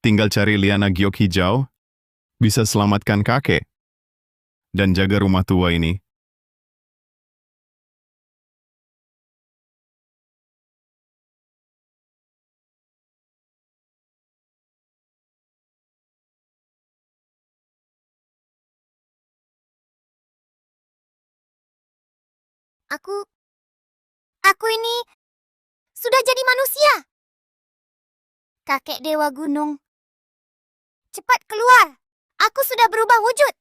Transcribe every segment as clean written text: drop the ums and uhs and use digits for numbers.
tinggal cari liana giok hijau, bisa selamatkan kakek, dan jaga rumah tua ini. Aku ini sudah jadi manusia. Kakek Dewa Gunung, cepat keluar. Aku sudah berubah wujud.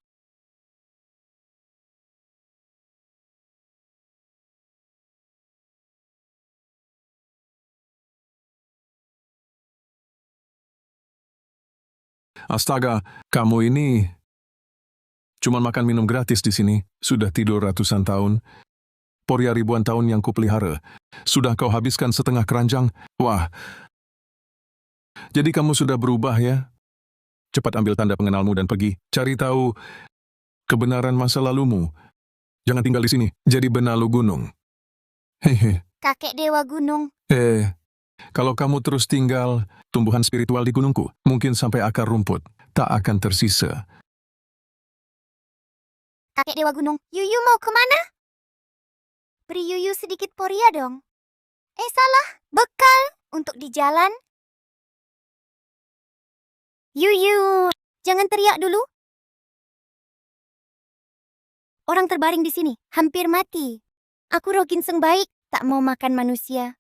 Astaga, kamu ini cuma makan minum gratis di sini. Sudah tidur ratusan tahun. Poria ribuan tahun yang kupelihara. Sudah kau habiskan setengah keranjang. Wah. Jadi kamu sudah berubah ya? Cepat ambil tanda pengenalmu dan pergi. Cari tahu kebenaran masa lalumu. Jangan tinggal di sini. Jadi benalu gunung. Hehe. Kakek Dewa Gunung. Kalau kamu terus tinggal, tumbuhan spiritual di gunungku, mungkin sampai akar rumput, tak akan tersisa. Kakek Dewa Gunung, Yuyu mau kemana? Beri Yuyu sedikit poria dong. Salah. Bekal untuk di jalan. Yuyu, jangan teriak dulu. Orang terbaring di sini, hampir mati. Aku Roginseng baik, tak mau makan manusia.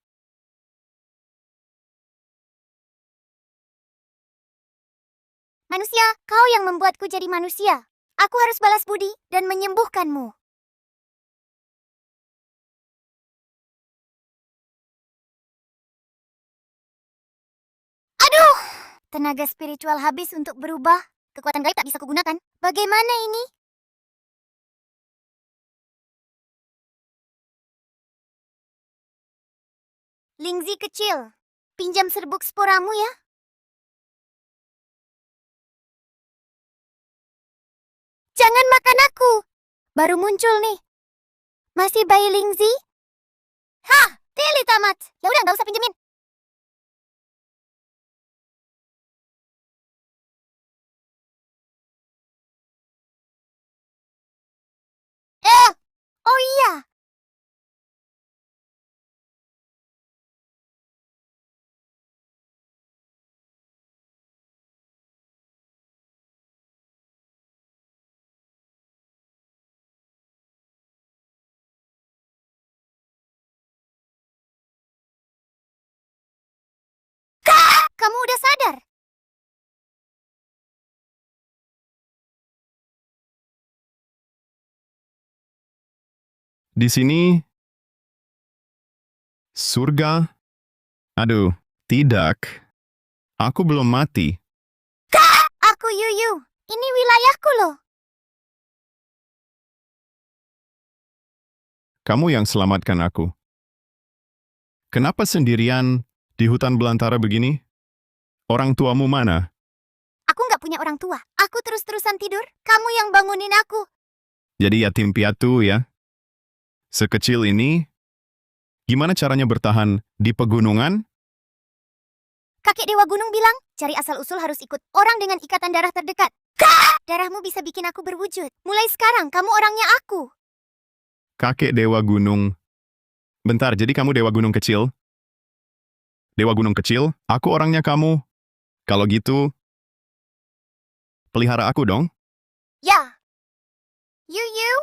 Manusia, kau yang membuatku jadi manusia. Aku harus balas budi dan menyembuhkanmu. Aduh! Tenaga spiritual habis untuk berubah. Kekuatan gaib tak bisa kugunakan. Bagaimana ini? Lingzi kecil, pinjam serbuk sporamu ya. Jangan makan aku. Baru muncul nih. Masih bayi Lingzi? Hah, Teli tamat. Ya udah, nggak usah pinjemin. Oh iya. Kamu udah sadar? Di sini, surga? Aduh, tidak. Aku belum mati. Aku Yuyu. Ini wilayahku loh. Kamu yang selamatkan aku. Kenapa sendirian di hutan belantara begini? Orang tuamu mana? Aku nggak punya orang tua. Aku terus-terusan tidur. Kamu yang bangunin aku. Jadi yatim piatu ya? Sekecil ini, gimana caranya bertahan di pegunungan? Kakek Dewa Gunung bilang, cari asal-usul harus ikut orang dengan ikatan darah terdekat. Darahmu bisa bikin aku berwujud. Mulai sekarang, kamu orangnya aku. Kakek Dewa Gunung. Bentar, jadi kamu Dewa Gunung kecil? Dewa Gunung kecil, aku orangnya kamu. Kalau gitu, pelihara aku dong. Ya. Yuyu,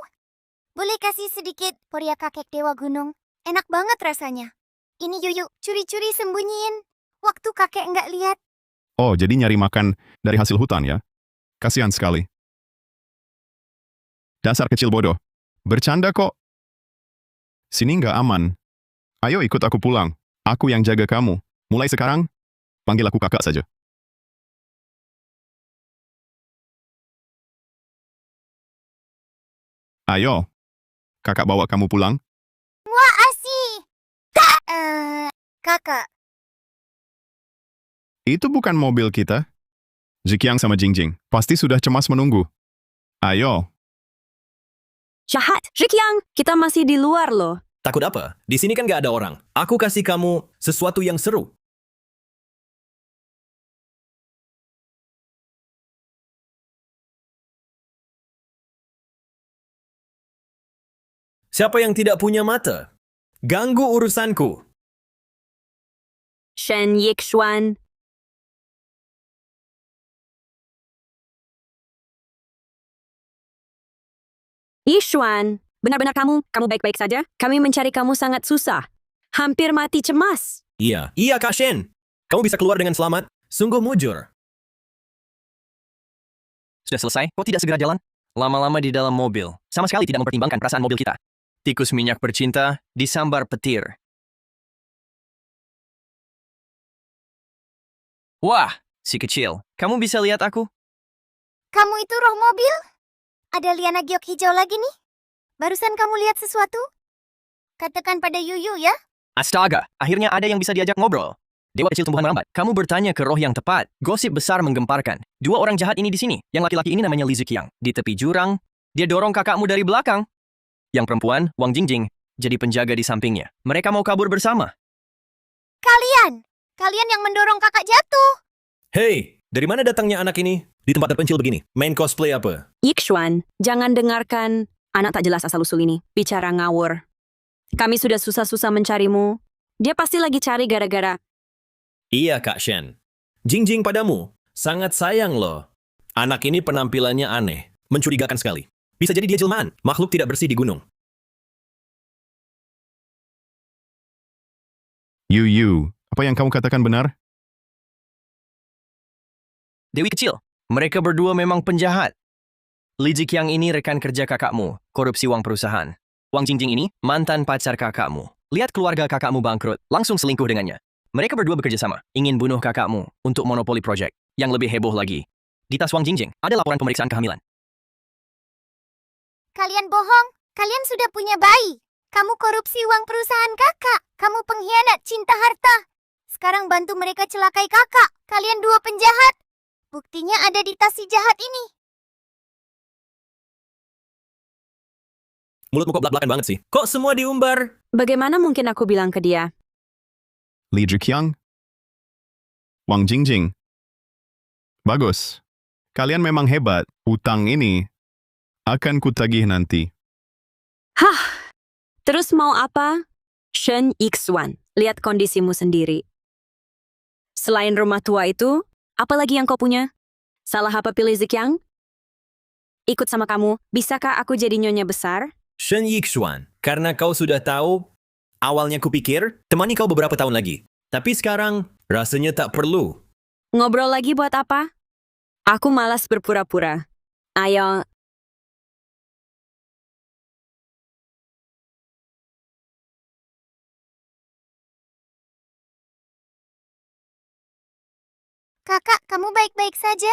boleh kasih sedikit poria kakek Dewa Gunung? Enak banget rasanya. Ini Yuyu, curi-curi sembunyiin. Waktu kakek nggak lihat. Oh, jadi nyari makan dari hasil hutan ya? Kasihan sekali. Dasar kecil bodoh. Bercanda kok. Sini nggak aman. Ayo ikut aku pulang. Aku yang jaga kamu. Mulai sekarang, panggil aku kakak saja. Ayo, kakak bawa kamu pulang. Wah, asih. Kakak. Itu bukan mobil kita. Jikiang sama Jingjing pasti sudah cemas menunggu. Ayo, Jahat, Rikyang, kita masih di luar loh. Takut apa? Di sini kan gak ada orang. Aku kasih kamu sesuatu yang seru. Siapa yang tidak punya mata? Ganggu urusanku. Shen Yixuan. Yixuan, benar-benar kamu baik-baik saja? Kami mencari kamu sangat susah. Hampir mati cemas. Iya Kak Shen. Kamu bisa keluar dengan selamat. Sungguh mujur. Sudah selesai? Kok tidak segera jalan? Lama-lama di dalam mobil. Sama sekali tidak mempertimbangkan perasaan mobil kita. Tikus minyak bercinta disambar petir. Wah, si kecil. Kamu bisa lihat aku? Kamu itu roh mobil? Ada liana giok hijau lagi nih. Barusan kamu lihat sesuatu? Katakan pada Yuyu ya. Astaga, akhirnya ada yang bisa diajak ngobrol. Dewa kecil tumbuhan merambat. Kamu bertanya ke roh yang tepat. Gosip besar menggemparkan. Dua orang jahat ini di sini. Yang laki-laki ini namanya Li Ziqiang. Di tepi jurang, dia dorong kakakmu dari belakang. Yang perempuan, Wang Jingjing, jadi penjaga di sampingnya. Mereka mau kabur bersama. Kalian yang mendorong kakak jatuh. Hei, dari mana datangnya anak ini? Di tempat terpencil begini. Main cosplay apa? Yixuan, jangan dengarkan anak tak jelas asal-usul ini. Bicara ngawur. Kami sudah susah-susah mencarimu. Dia pasti lagi cari gara-gara. Iya Kak Shen. Jingjing padamu. Sangat sayang loh. Anak ini penampilannya aneh. Mencurigakan sekali. Bisa jadi dia jelmaan. Makhluk tidak bersih di gunung. Yuyu, apa yang kamu katakan benar? Dewi kecil, mereka berdua memang penjahat. Li Ziqiang ini rekan kerja kakakmu, korupsi uang perusahaan. Wang Jingjing ini mantan pacar kakakmu. Lihat keluarga kakakmu bangkrut, langsung selingkuh dengannya. Mereka berdua bekerja sama, ingin bunuh kakakmu untuk monopoli project. Yang lebih heboh lagi, di tas Wang Jingjing ada laporan pemeriksaan kehamilan. Kalian bohong. Kalian sudah punya bayi. Kamu korupsi uang perusahaan kakak. Kamu pengkhianat cinta harta. Sekarang bantu mereka celakai kakak. Kalian dua penjahat. Buktinya ada di tas si jahat ini. Mulutmu kok belak-belakan banget sih. Kok semua diumbar? Bagaimana mungkin aku bilang ke dia? Li Ziqiang? Wang Jingjing? Bagus. Kalian memang hebat. Utang ini akan kutagih nanti. Hah, terus mau apa? Shen Yixuan, lihat kondisimu sendiri. Selain rumah tua itu, apa lagi yang kau punya? Salah apa pilih Ziqiang? Ikut sama kamu, bisakah aku jadi nyonya besar? Shen Yixuan, karena kau sudah tahu, awalnya kupikir temani kau beberapa tahun lagi. Tapi sekarang, rasanya tak perlu. Ngobrol lagi buat apa? Aku malas berpura-pura. Ayo. Kakak, kamu baik-baik saja?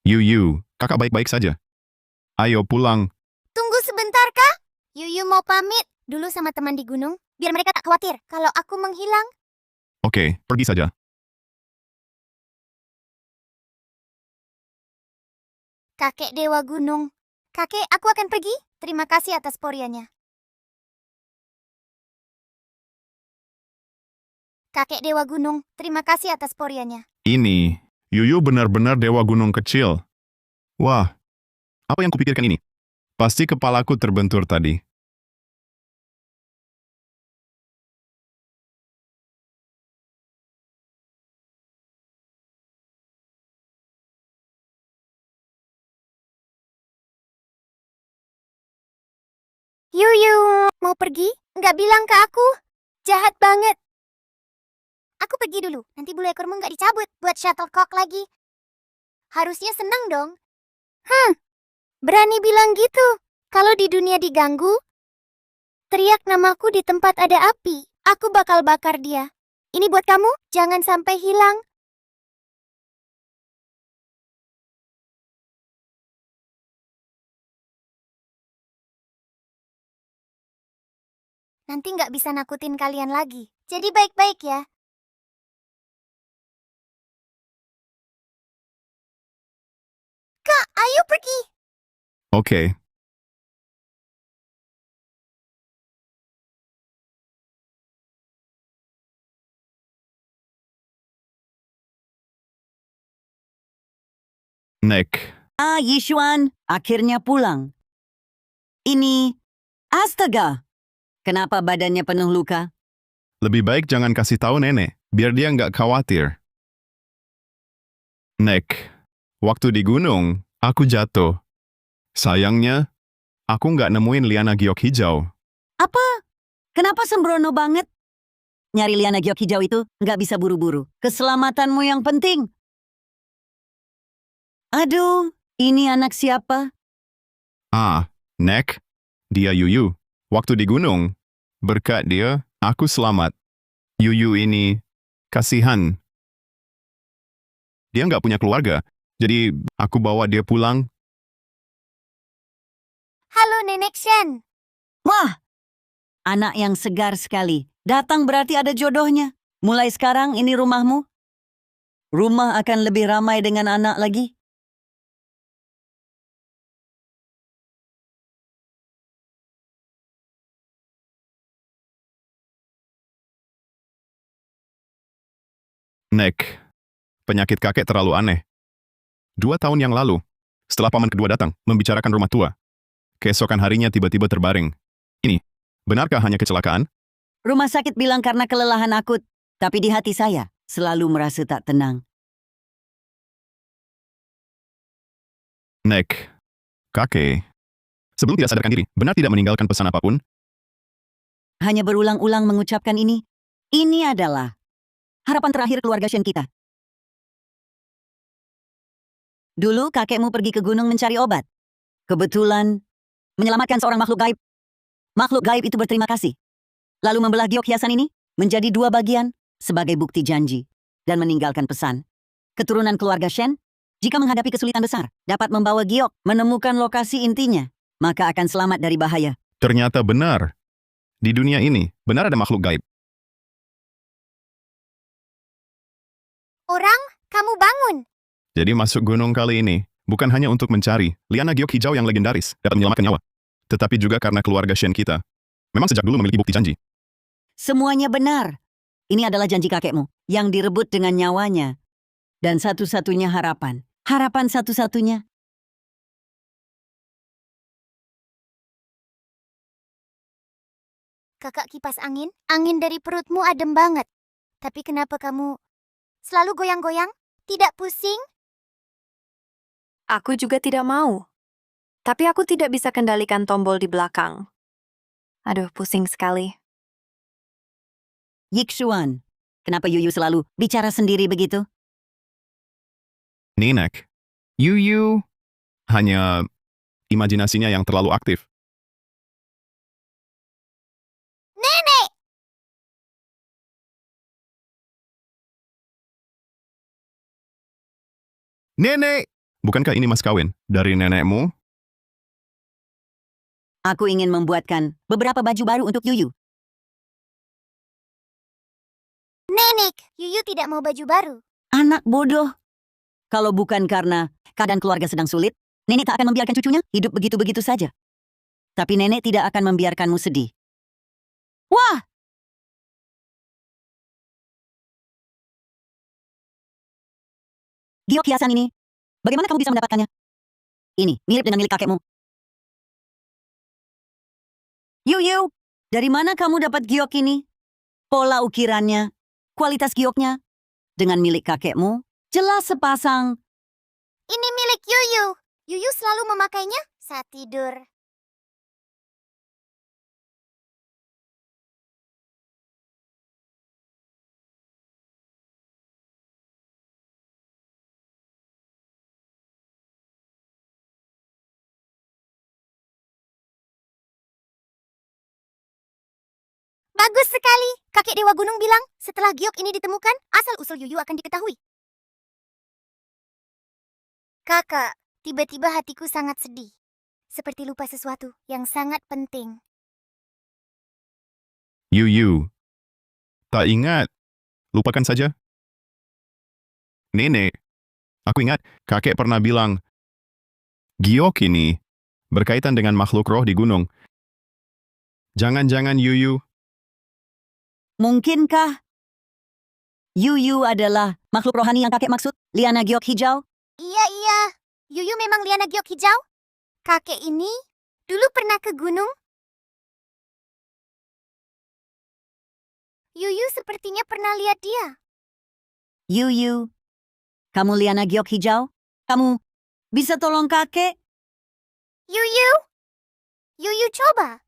Yuyu, kakak baik-baik saja. Ayo pulang. Tunggu sebentar, Kak. Yuyu mau pamit dulu sama teman di gunung, biar mereka tak khawatir kalau aku menghilang. Oke, pergi saja. Kakek Dewa Gunung. Kakek, aku akan pergi. Terima kasih atas porianya. Kakek Dewa Gunung, terima kasih atas porianya. Ini, Yuyu benar-benar dewa gunung kecil. Wah, apa yang kupikirkan ini? Pasti kepalaku terbentur tadi. Yuyu, mau pergi? Nggak bilang ke aku. Jahat banget. Aku pergi dulu, nanti bulu ekormu nggak dicabut buat shuttlecock lagi. Harusnya senang dong. Berani bilang gitu. Kalau di dunia diganggu, teriak namaku di tempat ada api. Aku bakal bakar dia. Ini buat kamu, jangan sampai hilang. Nanti nggak bisa nakutin kalian lagi. Jadi baik-baik ya. Kak, ayo pergi. Oke. Nek. Yishuan, akhirnya pulang. Ini... Astaga! Kenapa badannya penuh luka? Lebih baik jangan kasih tahu nenek, biar dia nggak khawatir. Nek, waktu di gunung, aku jatuh. Sayangnya, aku nggak nemuin liana giok hijau. Apa? Kenapa sembrono banget? Nyari liana giok hijau itu nggak bisa buru-buru. Keselamatanmu yang penting. Aduh, ini anak siapa? Ah, Nek, dia Yuyu. Waktu di gunung, berkat dia, aku selamat. Yuyu ini, kasihan. Dia nggak punya keluarga, jadi aku bawa dia pulang. Halo Nenek Shen. Wah, anak yang segar sekali. Datang berarti ada jodohnya. Mulai sekarang ini rumahmu. Rumah akan lebih ramai dengan anak lagi. Nek, penyakit kakek terlalu aneh. 2 tahun yang lalu, setelah paman kedua datang membicarakan rumah tua, keesokan harinya tiba-tiba terbaring. Ini, benarkah hanya kecelakaan? Rumah sakit bilang karena kelelahan akut. Tapi di hati saya selalu merasa tak tenang. Nek, kakek, sebelum tidak sadarkan diri, benar tidak meninggalkan pesan apapun? Hanya berulang-ulang mengucapkan ini. Ini adalah harapan terakhir keluarga Shen kita. Dulu kakekmu pergi ke gunung mencari obat. Kebetulan menyelamatkan seorang makhluk gaib. Makhluk gaib itu berterima kasih. Lalu membelah giok hiasan ini menjadi 2 bagian sebagai bukti janji dan meninggalkan pesan. Keturunan keluarga Shen, jika menghadapi kesulitan besar, dapat membawa giok menemukan lokasi intinya, maka akan selamat dari bahaya. Ternyata benar. Di dunia ini, benar ada makhluk gaib. Orang, kamu bangun. Jadi masuk gunung kali ini, bukan hanya untuk mencari liana giok hijau yang legendaris dapat menyelamatkan nyawa, tetapi juga karena keluarga Shen kita memang sejak dulu memiliki bukti janji. Semuanya benar. Ini adalah janji kakekmu yang direbut dengan nyawanya. Dan satu-satunya harapan. Harapan satu-satunya. Kakak kipas angin, angin dari perutmu adem banget. Tapi kenapa kamu selalu goyang-goyang? Tidak pusing? Aku juga tidak mau. Tapi aku tidak bisa kendalikan tombol di belakang. Aduh, pusing sekali. Yixuan, kenapa Yuyu selalu bicara sendiri begitu? Nek, Yuyu hanya imajinasinya yang terlalu aktif. Nenek! Nenek! Bukankah ini mas kawin dari nenekmu? Aku ingin membuatkan beberapa baju baru untuk Yuyu. Nenek, Yuyu tidak mau baju baru. Anak bodoh. Kalau bukan karena keadaan keluarga sedang sulit, nenek tak akan membiarkan cucunya hidup begitu-begitu saja. Tapi nenek tidak akan membiarkanmu sedih. Wah! Giok hiasan ini, bagaimana kamu bisa mendapatkannya? Ini mirip dengan milik kakekmu. Yuyu, dari mana kamu dapat giok ini? Pola ukirannya, kualitas gioknya, dengan milik kakekmu, jelas sepasang. Ini milik Yuyu. Yuyu selalu memakainya saat tidur. Bagus sekali. Kakek Dewa Gunung bilang, setelah giok ini ditemukan, asal-usul Yuyu akan diketahui. Kakak, tiba-tiba hatiku sangat sedih. Seperti lupa sesuatu yang sangat penting. Yuyu. Tak ingat. Lupakan saja. Nenek, aku ingat kakek pernah bilang, giok ini berkaitan dengan makhluk roh di gunung. Jangan-jangan Yuyu. Mungkinkah Yuyu adalah makhluk rohani yang kakek maksud? Liana giok hijau? Iya. Yuyu memang liana giok hijau. Kakek ini dulu pernah ke gunung? Yuyu sepertinya pernah lihat dia. Yuyu, kamu Liana giok hijau? Kamu bisa tolong kakek? Yuyu? Yuyu coba.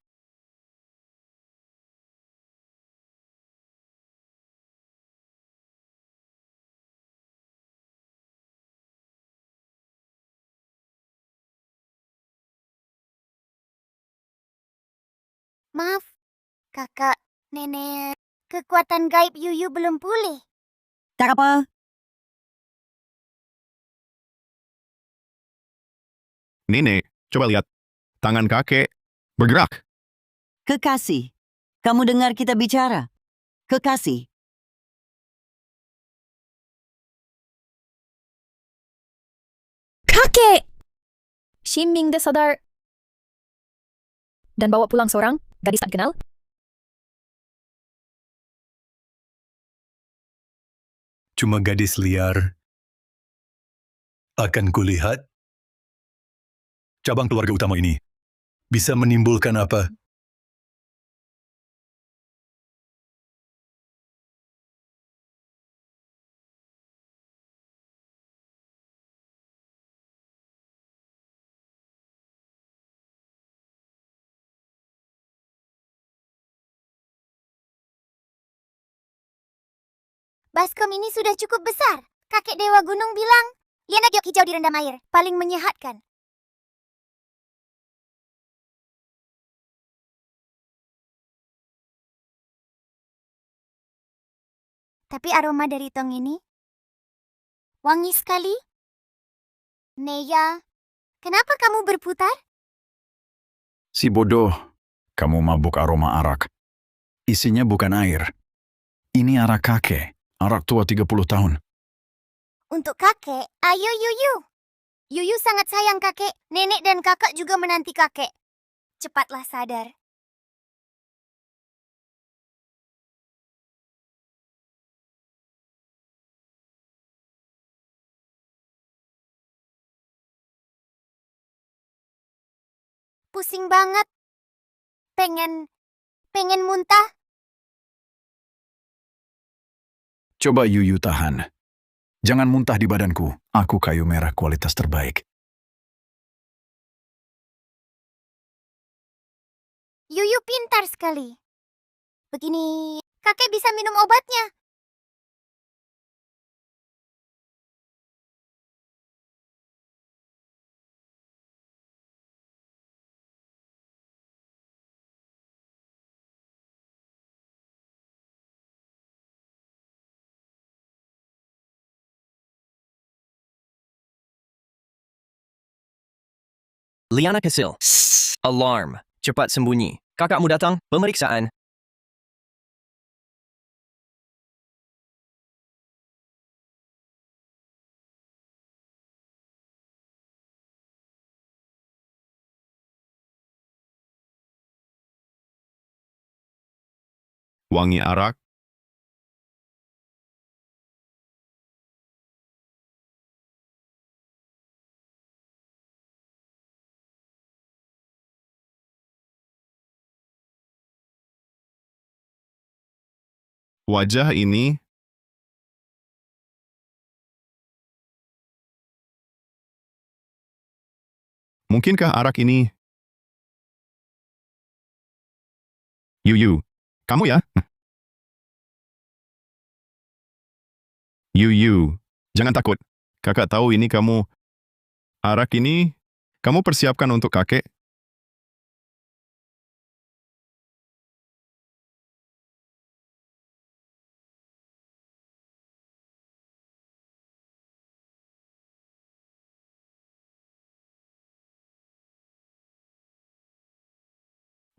Maaf, kakak, nenek. Kekuatan gaib Yuyu belum pulih. Tak apa, Nenek, coba lihat. Tangan kakek bergerak. kekasih. Kamu dengar kita bicara? Kekasih. Kakek! Ximming dia sadar dan bawa pulang seorang gadis tak kenal. Cuma gadis liar. Akan kulihat cabang keluarga utama ini bisa menimbulkan apa? Baskom ini sudah cukup besar. Kakek Dewa Gunung bilang, Liana giok hijau direndam air, paling menyehatkan. Tapi aroma dari tong ini wangi sekali. Neya, kenapa kamu berputar? Si bodoh, kamu mabuk aroma arak. Isinya bukan air. Ini arak kakek, arak tua 30 tahun. Untuk kakek, ayo Yuyu. Yuyu sangat sayang kakek. Nenek dan kakak juga menanti kakek. Cepatlah sadar. Pusing banget. Pengen muntah. Coba Yuyu tahan. Jangan muntah di badanku. Aku kayu merah kualitas terbaik. Yuyu pintar sekali. Begini, kakek bisa minum obatnya. Liana Kesil. Alarm. Cepat sembunyi. Kakakmu datang. Pemeriksaan. Wangi arak. Wajah ini mungkinkah arak ini? Yuyu, kamu ya? Yuyu, jangan takut. Kakak tahu ini kamu. Arak ini, kamu persiapkan untuk kakek.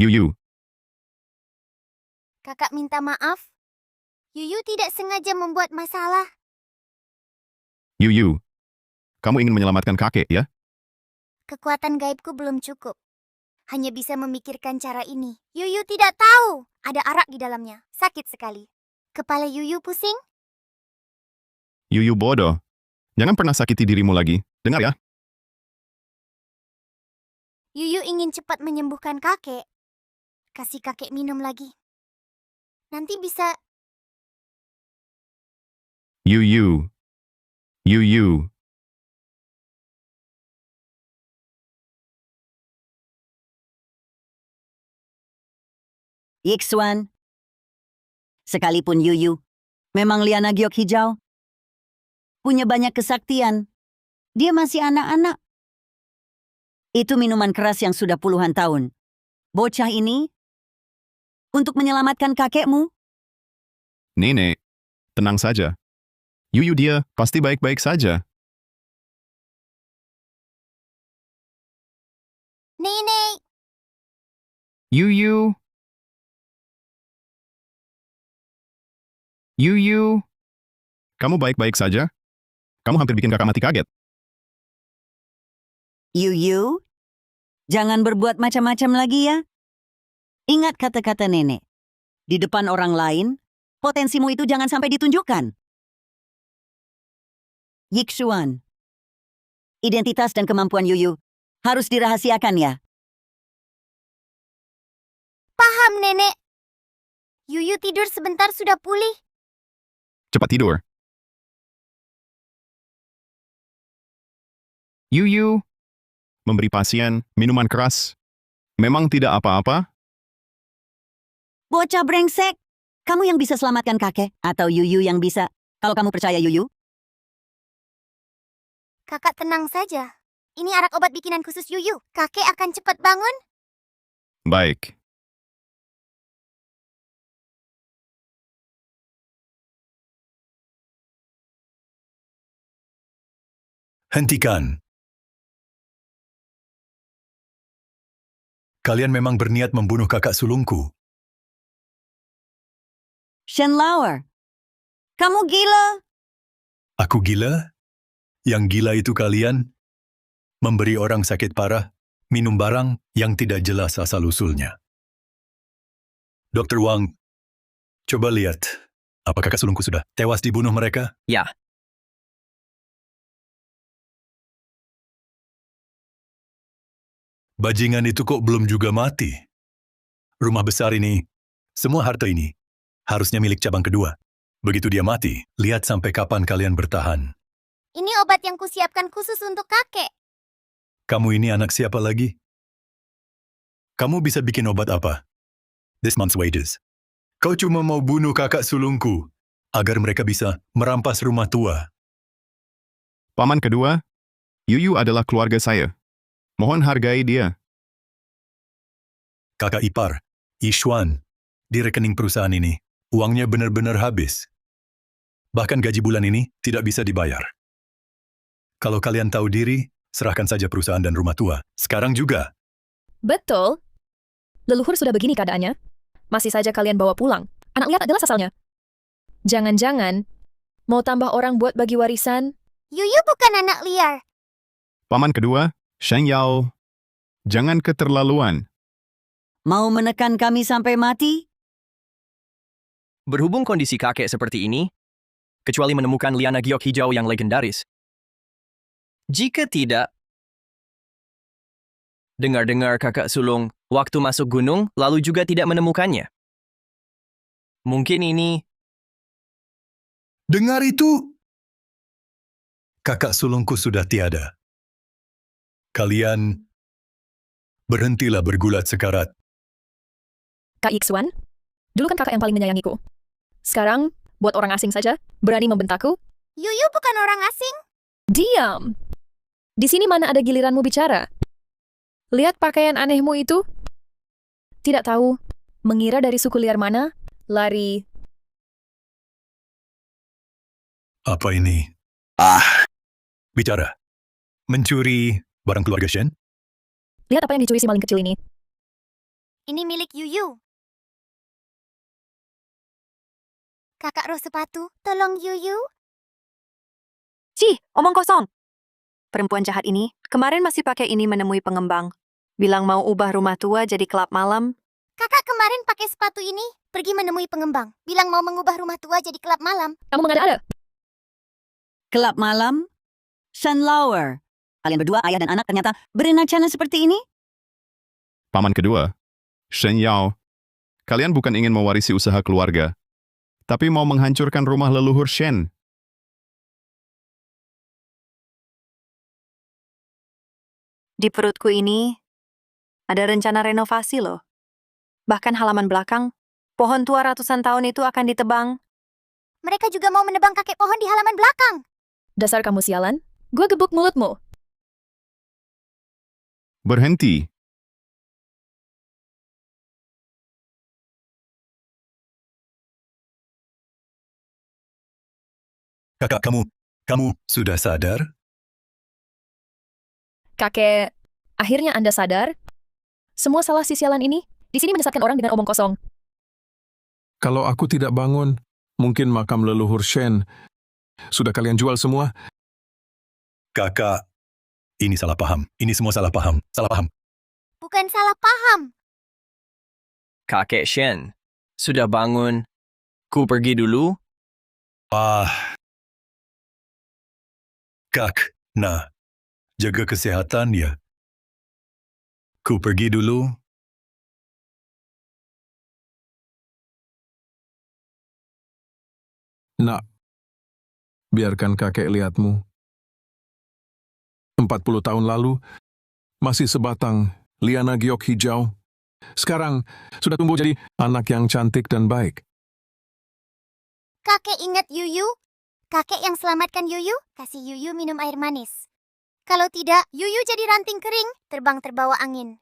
Yuyu, Kakak minta maaf. Yuyu tidak sengaja membuat masalah. Yuyu, kamu ingin menyelamatkan kakek ya? Kekuatan gaibku belum cukup. Hanya bisa memikirkan cara ini. Yuyu tidak tahu ada arak di dalamnya. Sakit sekali. Kepala Yuyu pusing. Yuyu bodoh. Jangan pernah sakiti dirimu lagi. Dengar ya? Yuyu ingin cepat menyembuhkan kakek. Kasih kakek minum lagi. Nanti bisa... Yuyu. Yuyu. Yixuan. Sekalipun Yuyu memang Liana Giok Hijau, punya banyak kesaktian, dia masih anak-anak. Itu minuman keras yang sudah puluhan tahun. Bocah ini untuk menyelamatkan kakekmu. Nenek, tenang saja. Yuyu dia pasti baik-baik saja. Nenek, Yuyu. Yuyu. Kamu baik-baik saja? Kamu hampir bikin kakak mati kaget. Yuyu, jangan berbuat macam-macam lagi ya. Ingat kata-kata nenek. Di depan orang lain, potensimu itu jangan sampai ditunjukkan. Yixuan, identitas dan kemampuan Yuyu harus dirahasiakan ya. paham nenek. Yuyu tidur sebentar sudah pulih. Cepat tidur. Yuyu. Memberi pasien minuman keras. Memang tidak apa-apa? Bocah brengsek, kamu yang bisa selamatkan kakek atau Yuyu yang bisa, kalau kamu percaya Yuyu? Kakak tenang saja. Ini arak obat bikinan khusus Yuyu. Kakek akan cepat bangun. Baik. Hentikan. Kalian memang berniat membunuh kakak sulungku. Shen Lauer, kamu gila? Aku gila? Yang gila itu kalian? Memberi orang sakit parah, minum barang yang tidak jelas asal-usulnya. Dr. Wang, coba lihat. Apakah kakak sulungku sudah tewas dibunuh mereka? Ya. Bajingan itu kok belum juga mati? Rumah besar ini, semua harta ini, harusnya milik cabang kedua. Begitu dia mati, lihat sampai kapan kalian bertahan. Ini obat yang kusiapkan khusus untuk kakek. Kamu ini anak siapa lagi? Kamu bisa bikin obat apa? This month's wages. Kau cuma mau bunuh kakak sulungku, agar mereka bisa merampas rumah tua. Paman kedua, Yuyu adalah keluarga saya. Mohon hargai dia. Kakak ipar, Yixuan, di rekening perusahaan ini, uangnya benar-benar habis. Bahkan gaji bulan ini tidak bisa dibayar. Kalau kalian tahu diri, serahkan saja perusahaan dan rumah tua. Sekarang juga. Betul. Leluhur sudah begini keadaannya. Masih saja kalian bawa pulang. Anak lihat adalah sasalnya. Jangan-jangan mau tambah orang buat bagi warisan? Yuyu bukan anak liar. Paman kedua, Shen Yao. Jangan keterlaluan. Mau menekan kami sampai mati? Berhubung kondisi kakek seperti ini, kecuali menemukan Liana Giok Hijau yang legendaris. Jika tidak, dengar-dengar kakak sulung waktu masuk gunung lalu juga tidak menemukannya. Mungkin ini... Dengar itu! Kakak sulungku sudah tiada. Kalian berhentilah bergulat sekarat. Kak Yixuan, dulu kan kakak yang paling menyayangiku. Sekarang, buat orang asing saja, berani membentakku? Yuyu bukan orang asing. Diam! Di sini mana ada giliranmu bicara? Lihat pakaian anehmu itu. Tidak tahu, mengira dari suku liar mana, lari. Apa ini? Bicara. Mencuri barang keluarga Shen? Lihat apa yang dicuri si maling kecil ini. Ini milik Yuyu. Kakak roh sepatu, tolong Yuyu. Cih, omong kosong. Perempuan jahat ini, kemarin masih pakai ini menemui pengembang. Bilang mau ubah rumah tua jadi klub malam. Kakak kemarin pakai sepatu ini, pergi menemui pengembang. Bilang mau mengubah rumah tua jadi klub malam. Kamu mengada-ada? Kelab malam? Shen Lauer, kalian berdua ayah dan anak ternyata berencana seperti ini? Paman kedua, Shen Yao. Kalian bukan ingin mewarisi usaha keluarga, tapi mau menghancurkan rumah leluhur Shen. Di perutku ini ada rencana renovasi loh. Bahkan halaman belakang, pohon tua ratusan tahun itu akan ditebang. Mereka juga mau menebang kakek pohon di halaman belakang. Dasar kamu sialan, gue gebuk mulutmu. Berhenti. Kakak kamu sudah sadar? Kakek, akhirnya Anda sadar? Semua salah si sialan ini. Di sini menyesatkan orang dengan omong kosong. Kalau aku tidak bangun, mungkin makam leluhur Shen sudah kalian jual semua. Kakak, ini salah paham. Ini semua salah paham. Salah paham. Bukan salah paham. Kakek Shen, sudah bangun. Ku pergi dulu. Kak, nah, jaga kesehatan ya. Ku pergi dulu. Nak, biarkan kakek lihatmu. 40 tahun lalu, masih sebatang liana giok hijau. Sekarang, sudah tumbuh jadi anak yang cantik dan baik. Kakek ingat Yuyu? Kakek yang selamatkan Yuyu, kasih Yuyu minum air manis. Kalau tidak, Yuyu jadi ranting kering, terbang terbawa angin.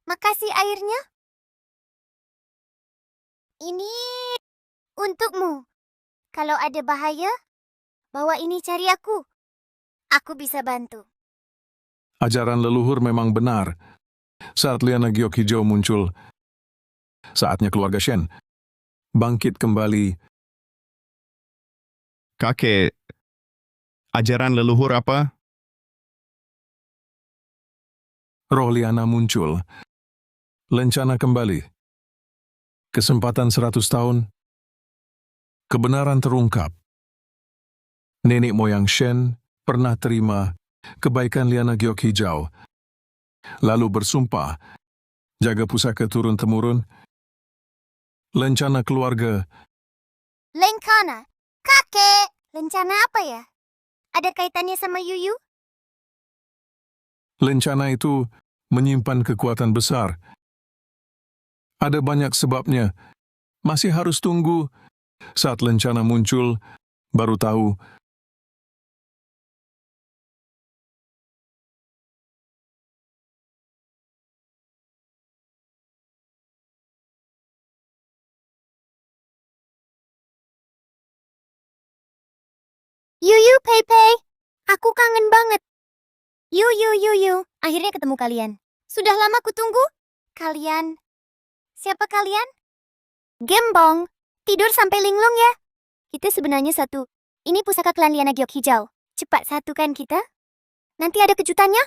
Makasih airnya. Ini untukmu. Kalau ada bahaya, bawa ini cari aku. Aku bisa bantu. Ajaran leluhur memang benar. Saat liana giok hijau muncul, saatnya keluarga Shen bangkit kembali. Kakek, ajaran leluhur apa? Roh liana muncul. Lencana kembali. Kesempatan 100 tahun. Kebenaran terungkap. Nenek moyang Shen pernah terima kebaikan liana giok hijau. Lalu bersumpah, jaga pusaka turun-temurun. Lencana keluarga. Lencana. Kakek. Lencana apa ya? Ada kaitannya sama Yuyu? Lencana itu menyimpan kekuatan besar. Ada banyak sebabnya. Masih harus tunggu. Saat lencana muncul, baru tahu. Yuyu, Pepe. Aku kangen banget. Yuyu. Akhirnya ketemu kalian. Sudah lama kutunggu. Kalian. Siapa kalian? Gembong. Tidur sampai linglung ya. Kita sebenarnya satu. Ini pusaka klan Liana Giok Hijau. Cepat satukan kita. Nanti ada kejutannya.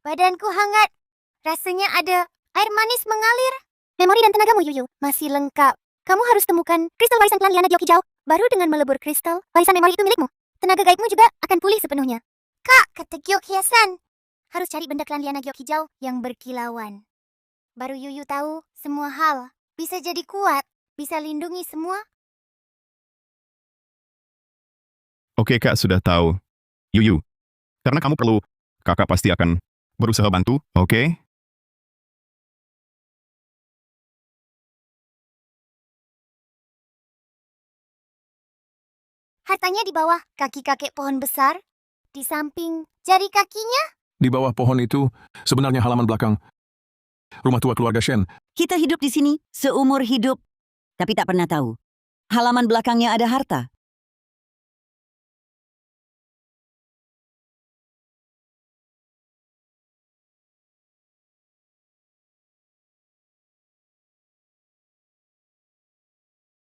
Badanku hangat. Rasanya ada air manis mengalir. Memori dan tenagamu, Yuyu, masih lengkap. Kamu harus temukan kristal warisan klan Liana Giok Hijau. Baru dengan melebur kristal, warisan memori itu milikmu. Tenaga gaibmu juga akan pulih sepenuhnya. Kak, kata Giok Hiasan. Harus cari benda klan Liana Giok Hijau yang berkilauan. Baru Yuyu tahu semua hal. Bisa jadi kuat. Bisa lindungi semua. Oke kak, sudah tahu. Yuyu, karena kamu perlu, kakak pasti akan berusaha bantu, oke? Hartanya di bawah kaki kakek pohon besar, di samping jari kakinya. Di bawah pohon itu sebenarnya halaman belakang rumah tua keluarga Shen. Kita hidup di sini seumur hidup, tapi tak pernah tahu. Halaman belakangnya ada harta.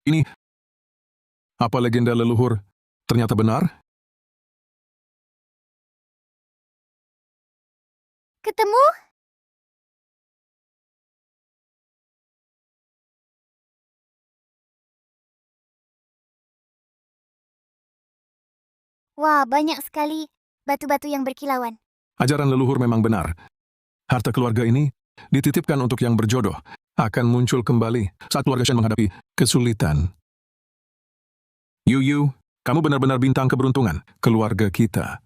Ini apa legenda leluhur ternyata benar? Ketemu? Wah, banyak sekali batu-batu yang berkilauan. Ajaran leluhur memang benar. Harta keluarga ini dititipkan untuk yang berjodoh, akan muncul kembali saat keluarga Shen menghadapi kesulitan. Yu, kamu benar-benar bintang keberuntungan keluarga kita.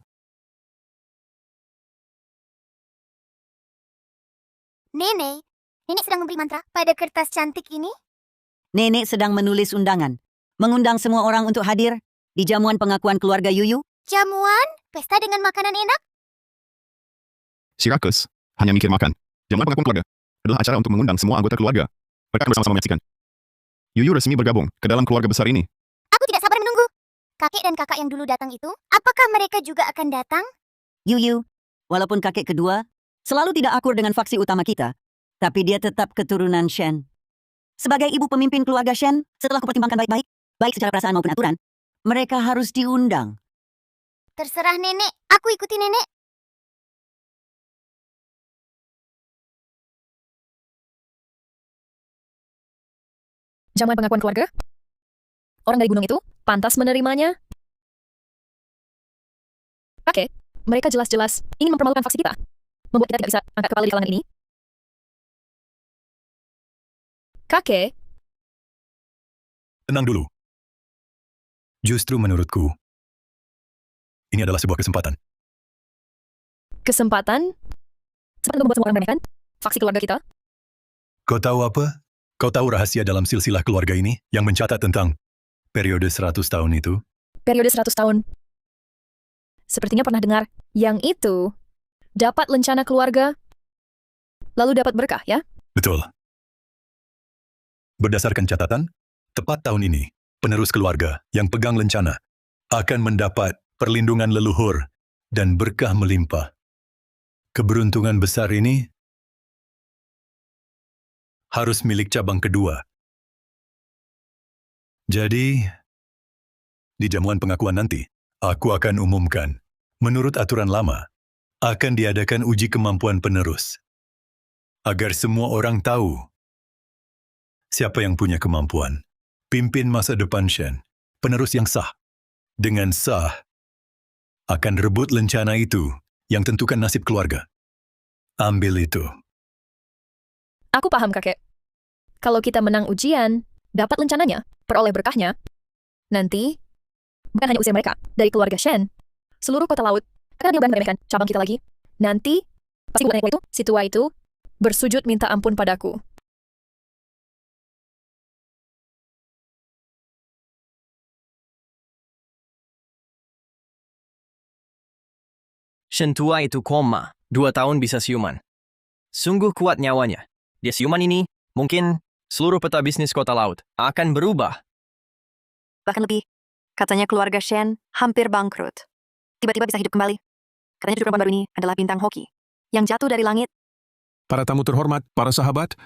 Nenek sedang memberi mantra pada kertas cantik ini? Nenek sedang menulis undangan, mengundang semua orang untuk hadir di jamuan pengakuan keluarga Yuyu. Jamuan? Pesta dengan makanan enak? Si Rakus hanya mikir makan. Jamuan pengakuan keluarga adalah acara untuk mengundang semua anggota keluarga. Mereka akan bersama-sama menyaksikan Yuyu resmi bergabung ke dalam keluarga besar ini. Aku tidak sabar menunggu. Kakek dan kakak yang dulu datang itu, apakah mereka juga akan datang? Yuyu, walaupun kakek kedua, selalu tidak akur dengan faksi utama kita, tapi dia tetap keturunan Shen. Sebagai ibu pemimpin keluarga Shen, setelah kupertimbangkan baik-baik, baik secara perasaan maupun aturan, mereka harus diundang. Terserah nenek, aku ikuti nenek. Jamuan pengakuan keluarga? Orang dari gunung itu pantas menerimanya? Kakek, mereka jelas-jelas ingin mempermalukan faksi kita. Membuat kita tidak bisa angkat kepala di kalangan ini. Kakek, Tenang dulu. Justru menurutku, ini adalah sebuah kesempatan. kesempatan? Sempat membuat semua orang meremehkan faksi keluarga kita? Kau tahu apa? Kau tahu rahasia dalam silsilah keluarga ini yang mencatat tentang periode 100 tahun itu? Periode 100 tahun. Sepertinya pernah dengar. Yang itu dapat lencana keluarga, lalu dapat berkah, ya? Betul. Berdasarkan catatan, tepat tahun ini, penerus keluarga yang pegang lencana akan mendapat perlindungan leluhur dan berkah melimpah. Keberuntungan besar ini harus milik cabang kedua. Jadi, di jamuan pengakuan nanti, aku akan umumkan, menurut aturan lama, akan diadakan uji kemampuan penerus. Agar semua orang tahu siapa yang punya kemampuan. Pimpin masa depan Shen, penerus yang sah. Dengan sah, akan rebut lencana itu yang tentukan nasib keluarga. Ambil itu. Aku paham, kakek. Kalau kita menang ujian, dapat lencananya, peroleh berkahnya, nanti, bukan hanya usir mereka dari keluarga Shen, seluruh kota laut akan ada yang meremehkan cabang kita lagi. Nanti, pasti bukan itu, si tua itu, bersujud minta ampun padaku. Shen tua itu koma, 2 tahun bisa siuman. Sungguh kuat nyawanya. Dia siuman ini, mungkin seluruh peta bisnis kota laut akan berubah. Bahkan lebih, katanya keluarga Shen hampir bangkrut. Tiba-tiba bisa hidup kembali. Katanya cucu perempuan baru ini adalah bintang hoki yang jatuh dari langit. Para tamu terhormat, para sahabat,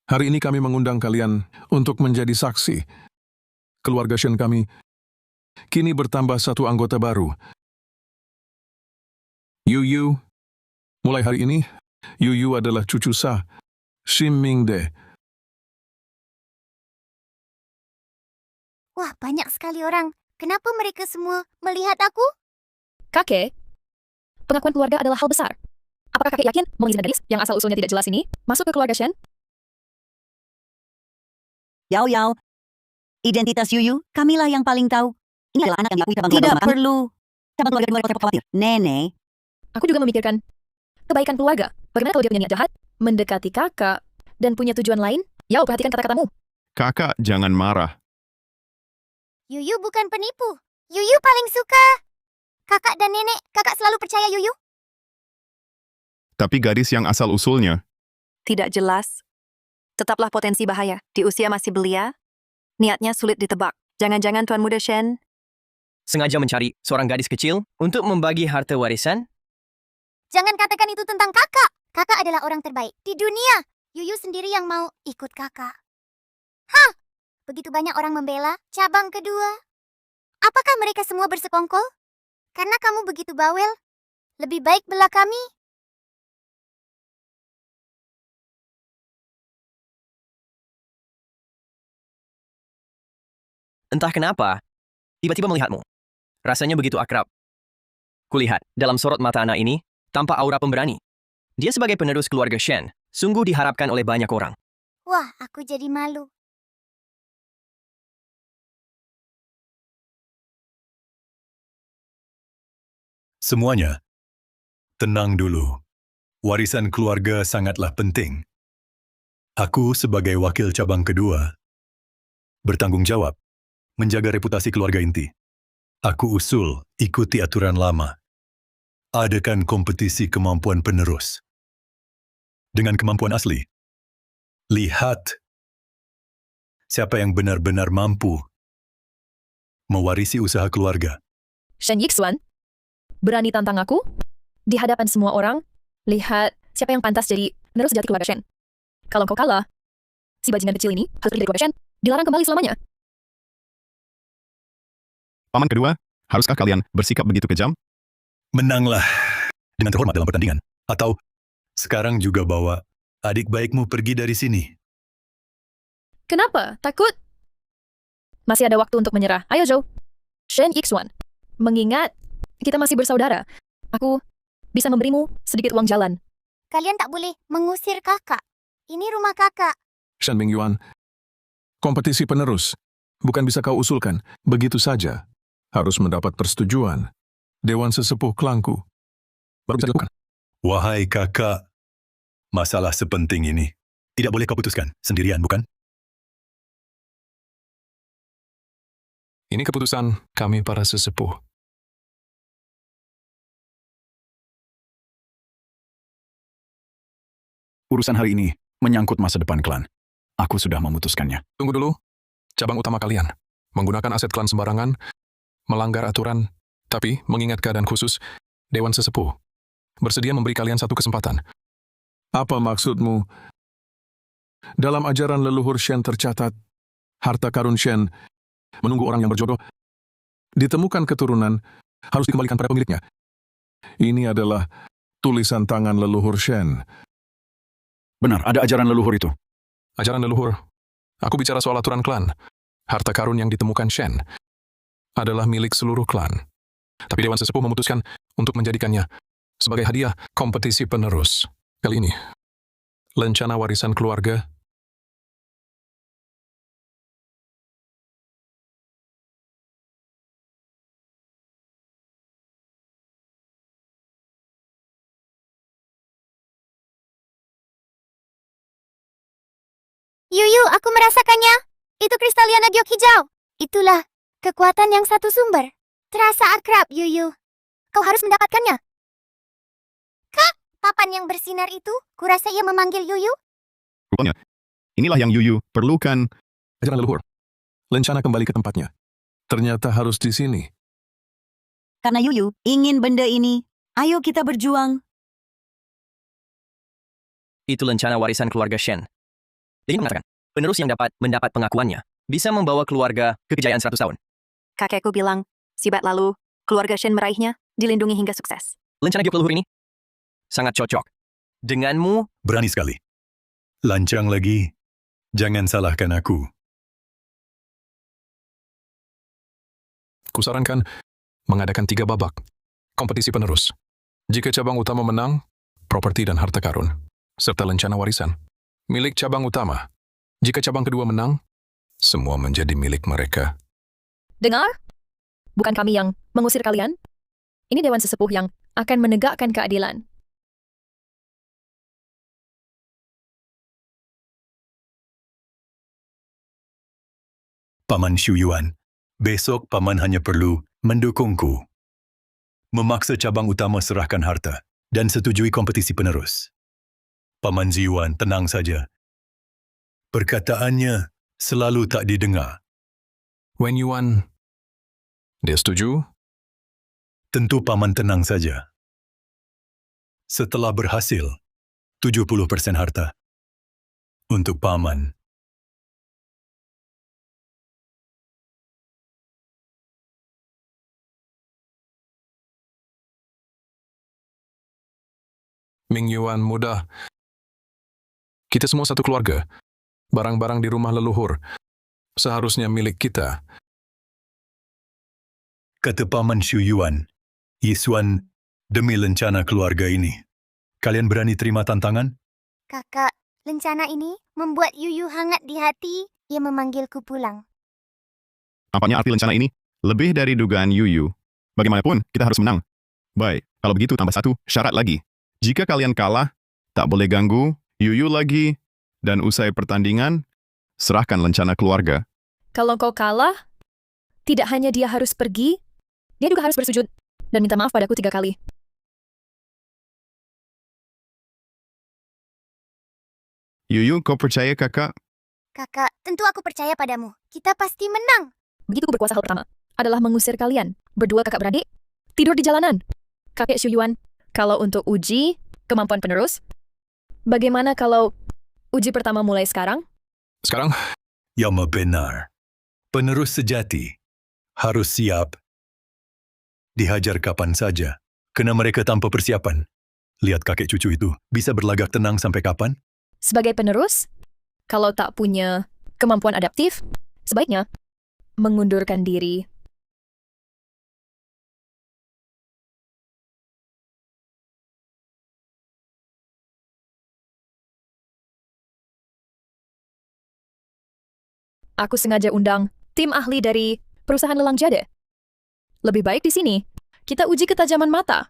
hari ini kami mengundang kalian untuk menjadi saksi. Keluarga Shen kami kini bertambah satu anggota baru. Yuyu, mulai hari ini, Yuyu adalah cucu sah Shim Mingde. Wah, banyak sekali orang. Kenapa mereka semua melihat aku? Kakek, pengakuan keluarga adalah hal besar. Apakah kakek yakin mengizinkan gadis yang asal-usulnya tidak jelas ini masuk ke keluarga Shen? Yao Yao, identitas Yuyu, kamilah yang paling tahu. Ini adalah anak yang diakui cabang keluarga. Tidak perlu. Cabang keluarga luar repot khawatir. Nenek, Aku juga memikirkan kebaikan keluarga. Bagaimana kalau dia punya niat jahat, mendekati kakak, dan punya tujuan lain? Yao, perhatikan kata-katamu. Kakak, jangan marah. Yuyu bukan penipu. Yuyu paling suka. Kakak dan nenek, kakak selalu percaya Yuyu? Tapi gadis yang asal-usulnya, Tidak jelas. Tetaplah potensi bahaya. Di usia masih belia, niatnya sulit ditebak. Jangan-jangan Tuan Muda Shen Sengaja mencari seorang gadis kecil untuk membagi harta warisan? Jangan katakan itu tentang kakak. Kakak adalah orang terbaik di dunia. Yuyu sendiri yang mau ikut kakak. Hah, begitu banyak orang membela cabang kedua. Apakah mereka semua bersekongkol? Karena kamu begitu bawel. Lebih baik bela kami. Entah kenapa, tiba-tiba melihatmu. Rasanya begitu akrab. Kulihat, dalam sorot mata anak ini, tanpa aura pemberani. Dia sebagai penerus keluarga Shen, sungguh diharapkan oleh banyak orang. Wah, aku jadi malu. Semuanya, tenang dulu. Warisan keluarga sangatlah penting. Aku sebagai wakil cabang kedua, bertanggung jawab menjaga reputasi keluarga inti. Aku usul ikuti aturan lama. Adakan kompetisi kemampuan penerus. Dengan kemampuan asli. Lihat siapa yang benar-benar mampu mewarisi usaha keluarga. Shen Yixuan, berani tantang aku? Di hadapan semua orang, lihat siapa yang pantas jadi penerus sejati keluarga Shen. Kalau kau kalah, si bajingan kecil ini harus pergi dari keluarga Shen, dilarang kembali selamanya. paman kedua, haruskah kalian bersikap begitu kejam? Menanglah dengan terhormat dalam pertandingan. Atau sekarang juga bawa adik baikmu pergi dari sini. Kenapa? Takut? Masih ada waktu untuk menyerah. Ayo, Zhou. Shen Yixuan, mengingat kita masih bersaudara, aku bisa memberimu sedikit uang jalan. Kalian tak boleh mengusir kakak. Ini rumah kakak. Shen Mingyuan, kompetisi penerus. Bukan bisa kau usulkan, begitu saja. Harus mendapat persetujuan Dewan Sesepuh Klangku. Baru bisa dilakukan. Wahai kakak, masalah sepenting ini tidak boleh kau putuskan sendirian, bukan? Ini keputusan kami para sesepuh. Urusan hari ini menyangkut masa depan klan. Aku sudah memutuskannya. Tunggu dulu. Cabang utama kalian. Menggunakan aset klan sembarangan, melanggar aturan, tapi mengingat keadaan khusus, Dewan Sesepuh bersedia memberi kalian satu kesempatan. Apa maksudmu? Dalam ajaran leluhur Shen tercatat, harta karun Shen menunggu orang yang berjodoh. Ditemukan keturunan, harus dikembalikan pada pemiliknya. Ini adalah tulisan tangan leluhur Shen. Benar, ada ajaran leluhur itu. Ajaran leluhur. Aku bicara soal aturan klan. Harta karun yang ditemukan Shen adalah milik seluruh klan. Tapi Dewan Sesepuh memutuskan untuk menjadikannya sebagai hadiah kompetisi penerus. Kali ini, lencana warisan keluarga Yuyu, aku merasakannya. Itu kristaliana giok hijau. Itulah kekuatan yang satu sumber. Terasa akrab, Yuyu. Kau harus mendapatkannya. Kak, papan yang bersinar itu, kurasa ia memanggil Yuyu. Rupanya, inilah yang Yuyu perlukan. ajaran leluhur. Lencana kembali ke tempatnya. Ternyata harus di sini. Karena Yuyu ingin benda ini, ayo kita berjuang. Itu lencana warisan keluarga Shen. Jadi mengatakan, penerus yang dapat mendapat pengakuannya bisa membawa keluarga ke kejayaan 100 tahun. Kakekku bilang, sibat lalu, keluarga Shen meraihnya, dilindungi hingga sukses. Lencana giok leluhur ini sangat cocok denganmu. Berani sekali. Lancang lagi. Jangan salahkan aku. Kusarankan mengadakan 3 babak. Kompetisi penerus. Jika cabang utama menang, properti dan harta karun, serta lencana warisan, milik cabang utama. Jika cabang kedua menang, semua menjadi milik mereka. Dengar? Bukan kami yang mengusir kalian. Ini Dewan Sesepuh yang akan menegakkan keadilan. Paman Shuyuan, besok paman hanya perlu mendukungku. Memaksa cabang utama serahkan harta dan setujui kompetisi penerus. Paman Ziwan tenang saja. Perkataannya selalu tak didengar. Wen Yuan, dia setuju? Tentu paman tenang saja. Setelah berhasil, 70% harta untuk paman. Ming Yuan mudah. Kita semua satu keluarga. Barang-barang di rumah leluhur seharusnya milik kita. Kata Paman Xu Yuan, Yisuan demi lencana keluarga ini. Kalian berani terima tantangan? Kakak, lencana ini membuat Yuyu hangat di hati. Ia memanggilku pulang. Nampaknya arti lencana ini lebih dari dugaan Yuyu. Bagaimanapun, kita harus menang. Baik, kalau begitu tambah satu syarat lagi. Jika kalian kalah, tak boleh ganggu Yuyu lagi, dan usai pertandingan, serahkan lencana keluarga. Kalau kau kalah, tidak hanya dia harus pergi, dia juga harus bersujud dan minta maaf padaku 3 kali. Yuyu, kau percaya kakak? Kakak, tentu aku percaya padamu. Kita pasti menang. Begitu ku berkuasa, hal pertama adalah mengusir kalian. Berdua kakak beradik, tidur di jalanan. Kakek Xu Yuan, kalau untuk uji kemampuan penerus, bagaimana kalau uji pertama mulai sekarang? Sekarang, Yama benar. Penerus sejati harus siap. Dihajar kapan saja, kena mereka tanpa persiapan. Lihat kakek cucu itu, bisa berlagak tenang sampai kapan? Sebagai penerus, kalau tak punya kemampuan adaptif, sebaiknya mengundurkan diri. Aku sengaja undang tim ahli dari perusahaan lelang jade. Lebih baik di sini, kita uji ketajaman mata.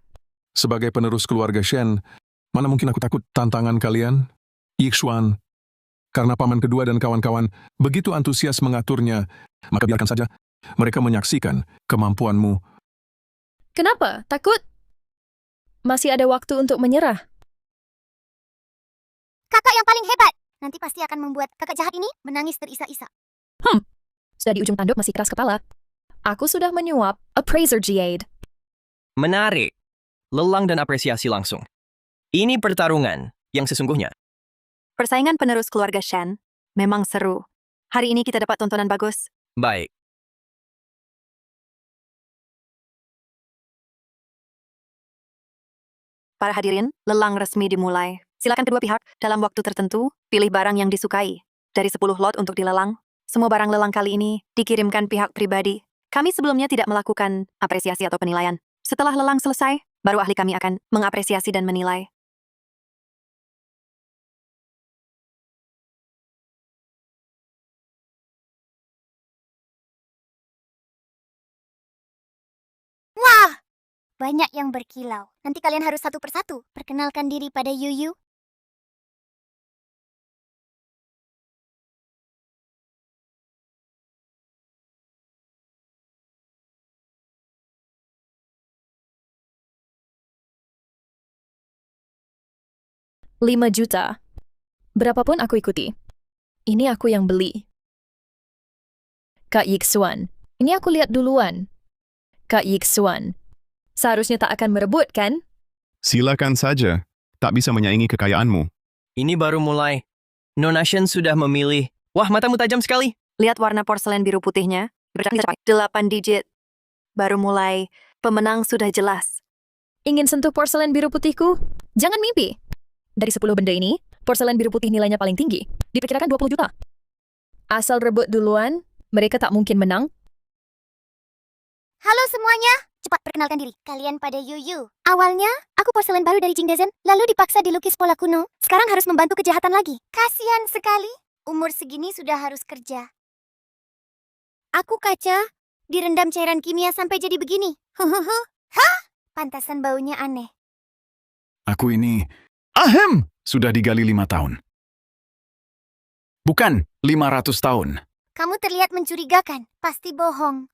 sebagai penerus keluarga Shen, mana mungkin aku takut tantangan kalian? Yixuan, karena paman kedua dan kawan-kawan begitu antusias mengaturnya, maka biarkan saja mereka menyaksikan kemampuanmu. Kenapa? Takut? Masih ada waktu untuk menyerah. Kakak yang paling hebat. Nanti pasti akan membuat kakak jahat ini menangis terisak-isak. Sudah di ujung tanduk masih keras kepala. Aku sudah menyuap appraiser Jade. Menarik. Lelang dan apresiasi langsung. Ini pertarungan yang sesungguhnya. Persaingan penerus keluarga Shen memang seru. Hari ini kita dapat tontonan bagus. Baik. Para hadirin, lelang resmi dimulai. Silakan kedua pihak, dalam waktu tertentu, pilih barang yang disukai. Dari 10 lot untuk dilelang, semua barang lelang kali ini dikirimkan pihak pribadi. Kami sebelumnya tidak melakukan apresiasi atau penilaian. Setelah lelang selesai, baru ahli kami akan mengapresiasi dan menilai. Wah! Banyak yang berkilau. Nanti kalian harus satu persatu perkenalkan diri pada Yuyu. $5 juta. Berapapun aku ikuti. Ini aku yang beli. Kak Yixuan, ini aku lihat duluan. Kak Yixuan, seharusnya tak akan merebut, kan? Silakan saja. Tak bisa menyaingi kekayaanmu. Ini baru mulai. Nona Shen sudah memilih. Wah, matamu tajam sekali. Lihat warna porselen biru putihnya. 8 digit. Baru mulai. Pemenang sudah jelas. Ingin sentuh porselen biru putihku? Jangan mimpi. Dari 10 benda ini, porselen biru putih nilainya paling tinggi. Diperkirakan 20 juta. Asal rebut duluan, mereka tak mungkin menang. Halo semuanya, cepat perkenalkan diri kalian pada Yuyu. Awalnya, aku porselen baru dari Jingdezhen, lalu dipaksa dilukis pola kuno. Sekarang harus membantu kejahatan lagi. Kasihan sekali, umur segini sudah harus kerja. Aku kaca, direndam cairan kimia sampai jadi begini. Hah? Pantasan baunya aneh. Aku ini... Ahem! Sudah digali 5 tahun. Bukan, 500 tahun. Kamu terlihat mencurigakan, pasti bohong.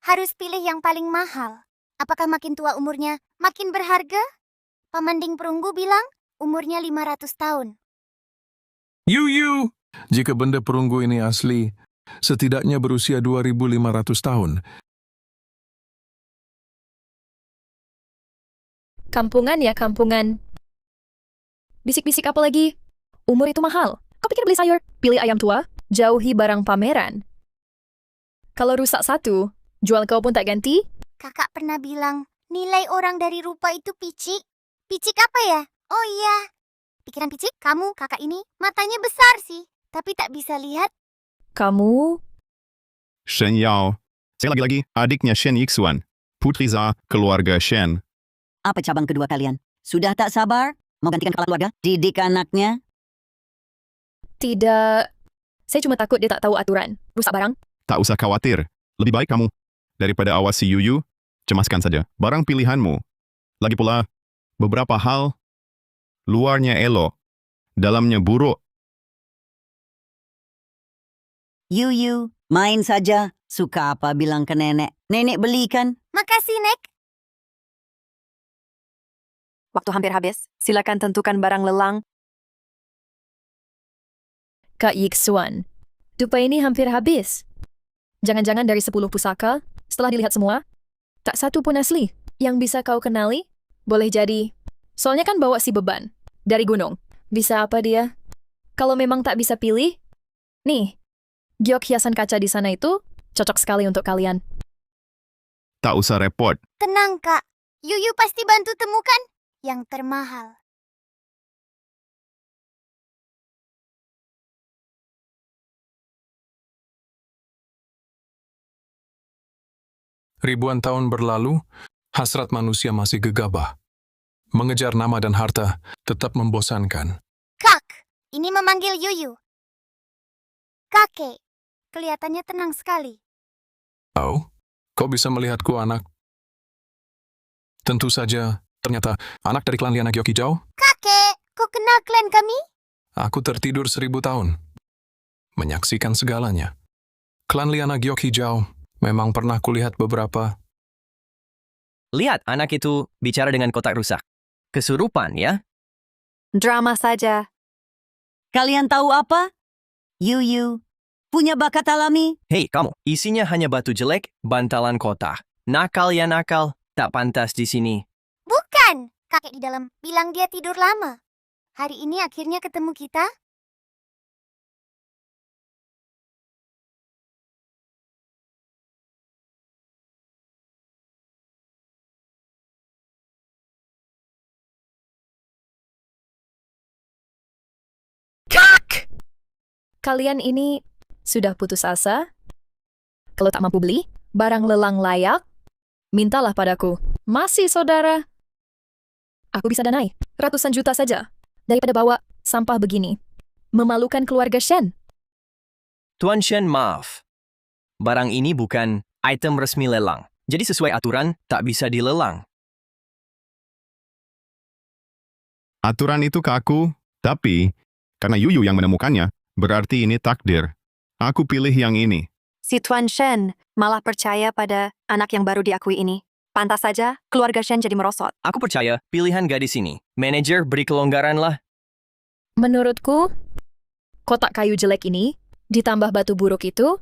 Harus pilih yang paling mahal. Apakah makin tua umurnya, makin berharga? Pemanding perunggu bilang umurnya 500 tahun. Yuyu! Jika benda perunggu ini asli, setidaknya berusia 2.500 tahun. Kampungan ya, kampungan. Bisik-bisik apa lagi? Umur itu mahal. Kau pikir beli sayur? Pilih ayam tua, jauhi barang pameran. Kalau rusak satu, jual kau pun tak ganti? Kakak pernah bilang, nilai orang dari rupa itu picik. Picik apa ya? Oh iya. Pikiran picik, kamu, kakak ini, matanya besar sih. Tapi tak bisa lihat. Kamu? Shen Yao. Saya lagi-lagi adiknya Shen Yixuan. Putri Za, keluarga Shen. Apa cabang kedua kalian? Sudah tak sabar? Mau gantikan kepala keluarga? Didik anaknya? Tidak. Saya cuma takut dia tak tahu aturan. Rusak barang. Tak usah khawatir. Lebih baik kamu. Daripada awasi Yuyu, cemaskan saja barang pilihanmu. Lagi pula, beberapa hal, luarnya elok, dalamnya buruk. Yuyu, main saja. Suka apa bilang ke nenek. Nenek belikan. Makasih, Nek. Waktu hampir habis. Silakan tentukan barang lelang. Kak Yixuan. Dupa ini hampir habis. Jangan-jangan dari 10 pusaka, setelah dilihat semua, tak satu pun asli. Yang bisa kau kenali? Boleh jadi. Soalnya kan bawa si beban. Dari gunung. Bisa apa dia? Kalau memang tak bisa pilih, nih, giok hiasan kaca di sana itu cocok sekali untuk kalian. Tak usah repot. Tenang, Kak. Yuyu pasti bantu temukan yang termahal. Ribuan tahun berlalu, hasrat manusia masih gegabah. Mengejar nama dan harta tetap membosankan. Kak, ini memanggil Yuyu. Kakek, kelihatannya tenang sekali. Oh, kau bisa melihatku, anak? Tentu saja, ternyata anak dari klan Liana Gyokijau. Kakek, kau kenal klan kami? Aku tertidur 1000 tahun. Menyaksikan segalanya. Klan Liana Gyokijau memang pernah kulihat beberapa. Lihat anak itu bicara dengan kotak rusak. Kesurupan ya? Drama saja. Kalian tahu apa? Yuyu, punya bakat alami? Hei kamu, isinya hanya batu jelek, bantalan kota. Nakal ya nakal, tak pantas di sini. Bukan. Kakek di dalam bilang dia tidur lama. Hari ini akhirnya ketemu kita. Kak! Kalian ini sudah putus asa? Kalau tak mampu beli, barang lelang layak, mintalah padaku. Masih saudara. Aku bisa danai ratusan juta saja daripada bawa sampah begini. Memalukan keluarga Shen. Tuan Shen, maaf. Barang ini bukan item resmi lelang. Jadi sesuai aturan, tak bisa dilelang. Aturan itu ke aku, tapi karena Yuyu yang menemukannya, berarti ini takdir. Aku pilih yang ini. Si Tuan Shen malah percaya pada anak yang baru diakui ini. Pantas saja, keluarga Shen jadi merosot. Aku percaya pilihan gadis ini. Manajer beri kelonggaran lah. Menurutku, kotak kayu jelek ini, ditambah batu buruk itu,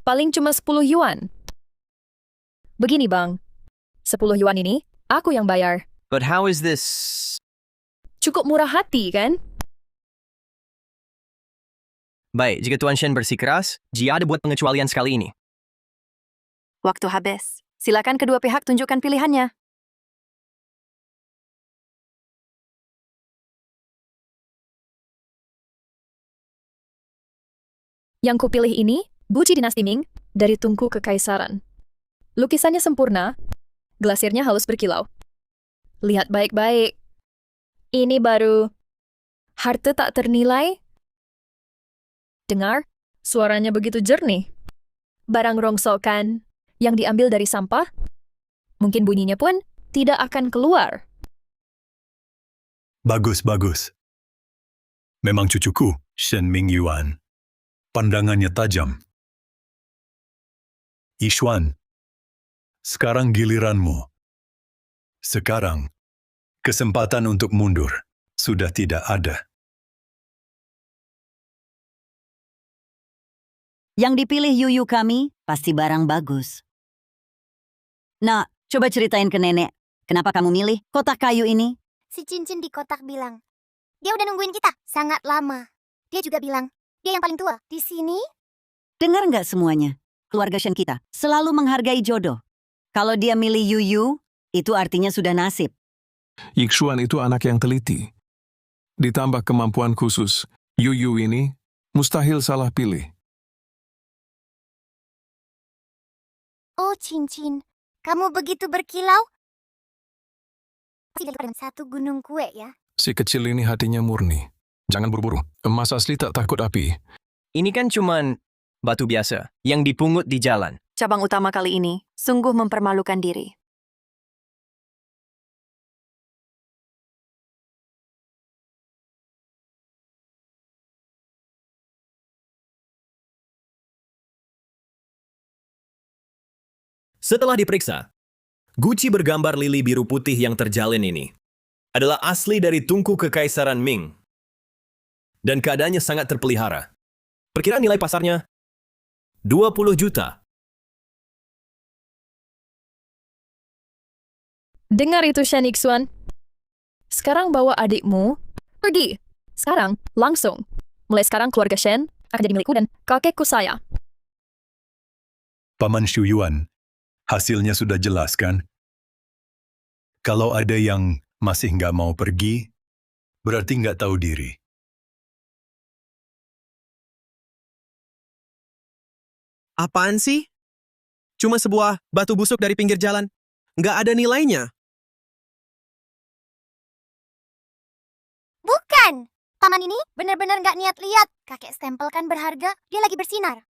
paling cuma 10 yuan. Begini bang, 10 yuan ini, aku yang bayar. But how is this? Cukup murah hati kan? Baik, jika Tuan Shen bersikeras, Jia ada buat pengecualian sekali ini. Waktu habis. Silakan kedua pihak tunjukkan pilihannya. Yang kupilih ini, Buci Dinasti Ming, dari Tungku Kekaisaran. Lukisannya sempurna, glasirnya halus berkilau. Lihat baik-baik. Ini baru harta tak ternilai. Dengar, suaranya begitu jernih. Barang rongsokan yang diambil dari sampah, mungkin bunyinya pun tidak akan keluar. Bagus, bagus. Memang cucuku, Shen Mingyuan. Pandangannya tajam. Yixuan, Sekarang giliranmu. Sekarang, kesempatan untuk mundur sudah tidak ada. Yang dipilih Yuyu kami pasti barang bagus. Nah, coba ceritain ke nenek. Kenapa kamu milih kotak kayu ini? Si cincin di kotak bilang, dia udah nungguin kita sangat lama. Dia juga bilang, dia yang paling tua di sini. Dengar nggak semuanya? Keluarga Shen kita selalu menghargai jodoh. Kalau dia milih Yuyu, itu artinya sudah nasib. Yixuan itu anak yang teliti. Ditambah kemampuan khusus, Yuyu ini mustahil salah pilih. Oh cincin, kamu begitu berkilau? Pasti dari satu gunung kue ya. Si kecil ini hatinya murni. Jangan buru-buru. Emas asli tak takut api. Ini kan cuman batu biasa yang dipungut di jalan. Cabang utama kali ini sungguh mempermalukan diri. Setelah diperiksa, guci bergambar lili biru putih yang terjalin ini adalah asli dari tungku Kekaisaran Ming. Dan keadaannya sangat terpelihara. Perkiraan nilai pasarnya 20 juta. Dengar itu Shen Yixuan. Sekarang bawa adikmu pergi. Sekarang, langsung. Mulai sekarang keluarga Shen akan jadi milikku dan kakekku saya. Paman Shuyuan, hasilnya sudah jelas kan? Kalau ada yang masih nggak mau pergi, berarti nggak tahu diri. Apaan sih? Cuma sebuah batu busuk dari pinggir jalan. Nggak ada nilainya. Bukan! Paman ini benar-benar nggak niat lihat. Kakek stempel kan berharga, dia lagi bersinar.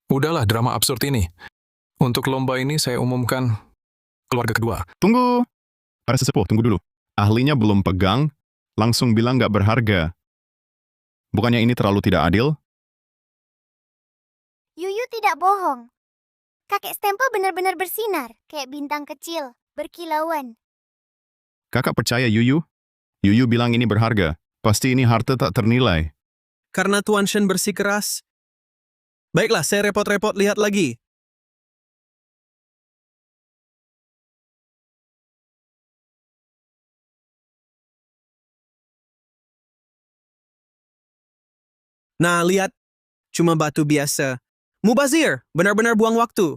Udahlah drama absurd ini. Untuk lomba ini saya umumkan keluarga kedua. Tunggu. Para sesepuh, tunggu dulu. Ahlinya belum pegang, langsung bilang nggak berharga. Bukannya ini terlalu tidak adil? Yuyu tidak bohong. Kakek stempel benar-benar bersinar, kayak bintang kecil, berkilauan. Kakak percaya Yuyu? Yuyu bilang ini berharga. Pasti ini harta tak ternilai. Karena Tuan Shen bersikeras. Baiklah, saya repot-repot lihat lagi. Nah, lihat. Cuma batu biasa. Mubazir, benar-benar buang waktu.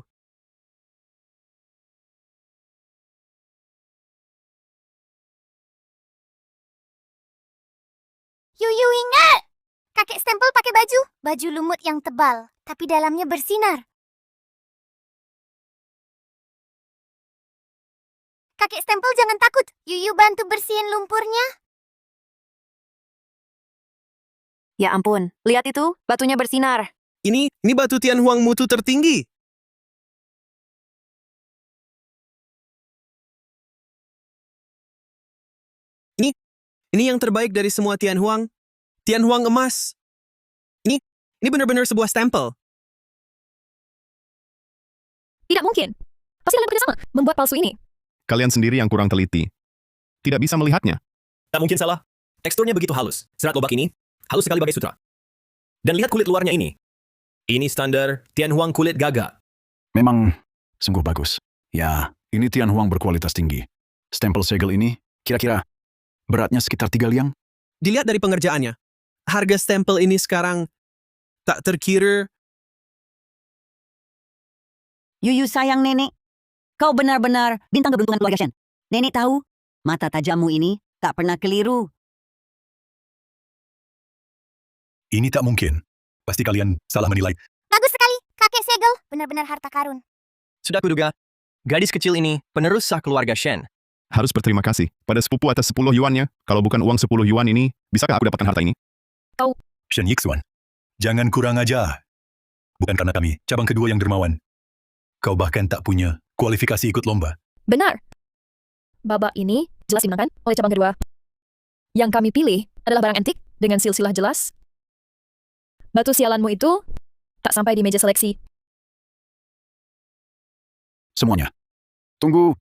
Yuyu ingat! Kakek stempel pakai baju lumut yang tebal, tapi dalamnya bersinar. Kakek stempel jangan takut, Yuyu bantu bersihin lumpurnya. Ya ampun, lihat itu, batunya bersinar. Ini batu Tianhuang mutu tertinggi. Ini yang terbaik dari semua Tianhuang. Tianhuang emas. Ini benar-benar sebuah stempel. Tidak mungkin. Pasti kalian bekerja sama membuat palsu ini. Kalian sendiri yang kurang teliti. Tidak bisa melihatnya. Tak mungkin salah. Teksturnya begitu halus. Serat lobak ini halus sekali bagai sutra. Dan lihat kulit luarnya ini. Ini standar Tianhuang kulit gagak. Memang sungguh bagus. Ya, ini Tianhuang berkualitas tinggi. Stempel segel ini kira-kira beratnya sekitar 3 liang. Dilihat dari pengerjaannya. Harga stempel ini sekarang tak terkira. Yuyu sayang nenek. Kau benar-benar bintang keberuntungan keluarga Shen. Nenek tahu, mata tajammu ini tak pernah keliru. Ini tak mungkin. Pasti kalian salah menilai. Bagus sekali, kakek segel, benar-benar harta karun. Sudah kuduga, gadis kecil ini penerus sah keluarga Shen. Harus berterima kasih pada sepupu atas 10 yuannya. Kalau bukan uang 10 yuan ini, bisakah aku dapatkan harta ini? Shen Yixuan, jangan kurang ajar. Bukan karena kami, cabang kedua yang dermawan. Kau bahkan tak punya kualifikasi ikut lomba. Benar. Babak ini jelas dimenangkan oleh cabang kedua. Yang kami pilih adalah barang antik dengan silsilah jelas. Batu sialanmu itu tak sampai di meja seleksi. Semuanya. Tunggu.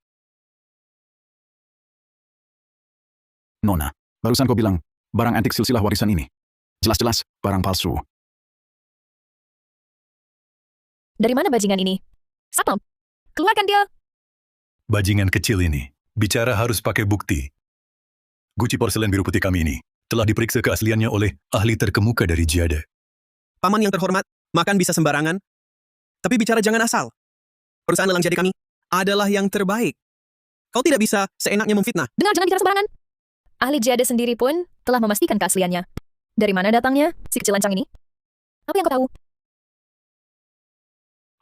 Nona, barusan kau bilang barang antik silsilah warisan ini. Jelas-jelas barang palsu. Dari mana bajingan ini? Satpam, keluarkan dia. Bajingan kecil ini. Bicara harus pakai bukti. Guci porselen biru putih kami ini telah diperiksa keasliannya oleh ahli terkemuka dari Jade. Paman yang terhormat, makan bisa sembarangan. Tapi bicara jangan asal. Perusahaan lelang Jade kami adalah yang terbaik. Kau tidak bisa seenaknya memfitnah. Dengar, jangan bicara sembarangan. Ahli Jade sendiri pun telah memastikan keasliannya. Dari mana datangnya si kecil lancang ini? Apa yang kau tahu?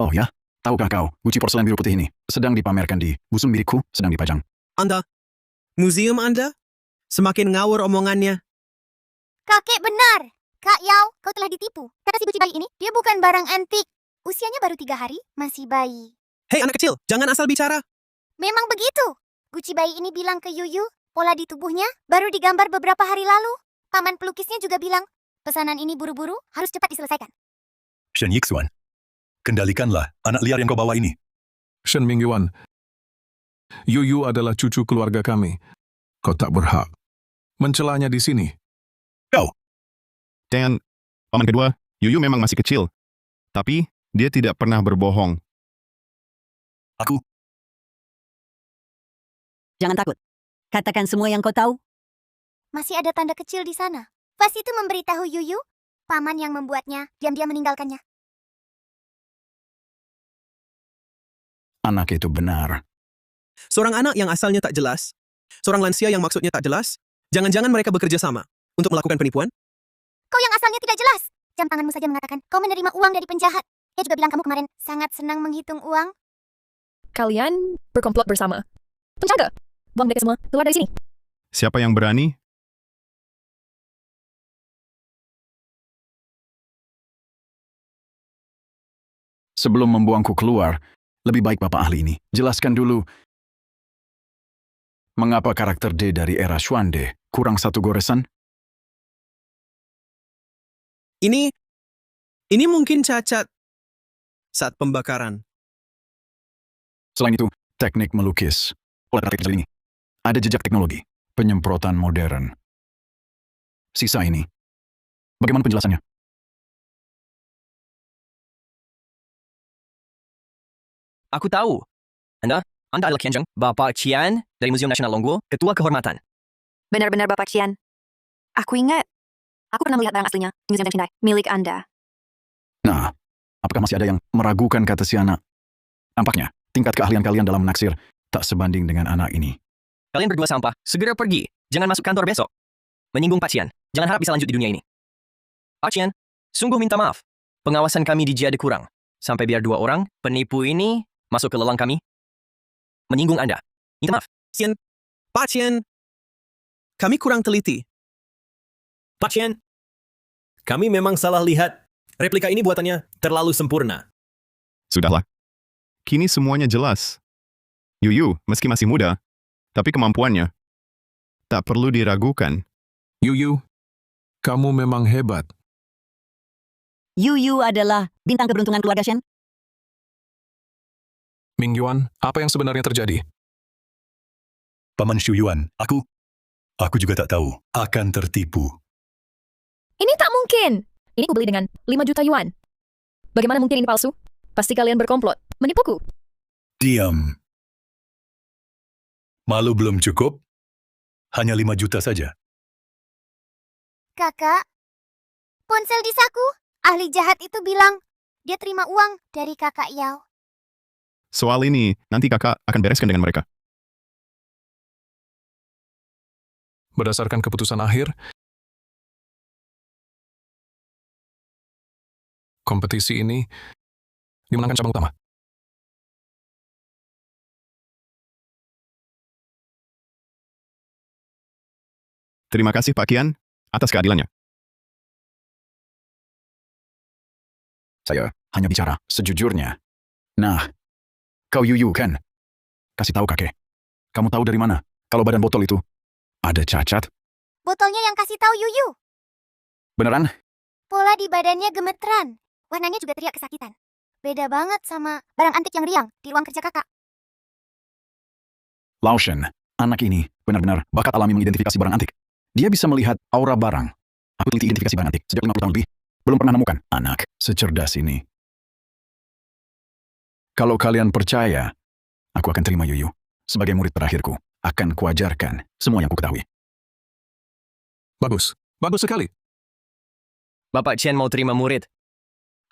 Oh ya? Tahukah kau, guci porselen biru putih ini sedang dipamerkan di museum milikku, sedang dipajang. Anda, museum Anda, semakin ngawur omongannya. Kakek benar. Kak Yao, kau telah ditipu. Kata si Guci bayi ini, dia bukan barang antik. Usianya baru 3 hari, masih bayi. Hei anak kecil, jangan asal bicara. Memang begitu. Guci bayi ini bilang ke Yuyu, pola di tubuhnya baru digambar beberapa hari lalu. Paman pelukisnya juga bilang, pesanan ini buru-buru, harus cepat diselesaikan. Shen Yixuan, kendalikanlah anak liar yang kau bawa ini. Shen Mingyuan, Yuyu adalah cucu keluarga kami. Kau tak berhak mencelanya di sini. Dan paman kedua, Yuyu memang masih kecil. Tapi dia tidak pernah berbohong. Jangan takut. Katakan semua yang kau tahu. Masih ada tanda kecil di sana. Vas itu memberitahu Yuyu, paman yang membuatnya diam-diam meninggalkannya. Anak itu benar. Seorang anak yang asalnya tak jelas, seorang lansia yang maksudnya tak jelas, jangan-jangan mereka bekerja sama untuk melakukan penipuan? Kau yang asalnya tidak jelas. Jam tanganmu saja mengatakan kau menerima uang dari penjahat. Dia juga bilang kamu kemarin sangat senang menghitung uang. Kalian berkomplot bersama. Penjaga, buang mereka semua keluar dari sini. Siapa yang berani? Sebelum membuangku keluar, lebih baik Bapak ahli ini jelaskan dulu mengapa karakter D dari era Xuande kurang satu goresan? Ini mungkin cacat saat pembakaran. Selain itu, teknik melukis. Oleh praktik kecil ini, ada jejak teknologi, penyemprotan modern. Sisa ini, bagaimana penjelasannya? Aku tahu. Anda adalah Qianzheng, Bapak Qian dari Museum Nasional Longguo, Ketua Kehormatan. Benar-benar Bapak Qian. Aku ingat. Aku pernah melihat barang aslinya di Museum Chinai, milik Anda. Nah, apakah masih ada yang meragukan kata si anak? Nampaknya, tingkat keahlian kalian dalam menaksir tak sebanding dengan anak ini. Kalian berdua sampah, segera pergi. Jangan masuk kantor besok. Menyinggung Pak Qian. Jangan harap bisa lanjut di dunia ini. Pak Qian, sungguh minta maaf. Pengawasan kami di Jade kurang. Sampai biar 2 orang, penipu ini, masuk ke lelang kami. Menyinggung Anda. Minta maaf. Pak Qian, kami kurang teliti. Pak Chen, kami memang salah lihat. Replika ini buatannya terlalu sempurna. Sudahlah. Kini semuanya jelas. Yuyu, meski masih muda, tapi kemampuannya tak perlu diragukan. Yuyu, kamu memang hebat. Yuyu adalah bintang keberuntungan keluarga Shen. Mingyuan, apa yang sebenarnya terjadi? Paman Shu Yuan, aku juga tak tahu, akan tertipu. Ini tak mungkin. Ini kubeli dengan 5 juta yuan. Bagaimana mungkin ini palsu? Pasti kalian berkomplot. Menipuku. Diam. Malu belum cukup? Hanya 5 juta saja. Kakak, ponsel di saku. Ahli jahat itu bilang dia terima uang dari kakak Yao. Soal ini, nanti kakak akan bereskan dengan mereka. Berdasarkan keputusan akhir, kompetisi ini dimenangkan cabang utama. Terima kasih Pak Qian atas keadilannya. Saya hanya bicara sejujurnya. Nah, kau Yuyu kan? Kasih tahu kakek. Kamu tahu dari mana kalau badan botol itu ada cacat? Botolnya yang kasih tahu Yuyu. Beneran? Pola di badannya gemeteran. Warnanya juga teriak kesakitan. Beda banget sama barang antik yang riang di ruang kerja kakak. Lao Shen, anak ini benar-benar bakat alami mengidentifikasi barang antik. Dia bisa melihat aura barang. Aku teliti identifikasi barang antik sejak 50 tahun lebih. Belum pernah nemukan anak secerdas ini. Kalau kalian percaya, aku akan terima Yuyu. Sebagai murid terakhirku, akan kuajarkan semua yang kuketahui. Bagus. Bagus sekali. Bapak Chen mau terima murid.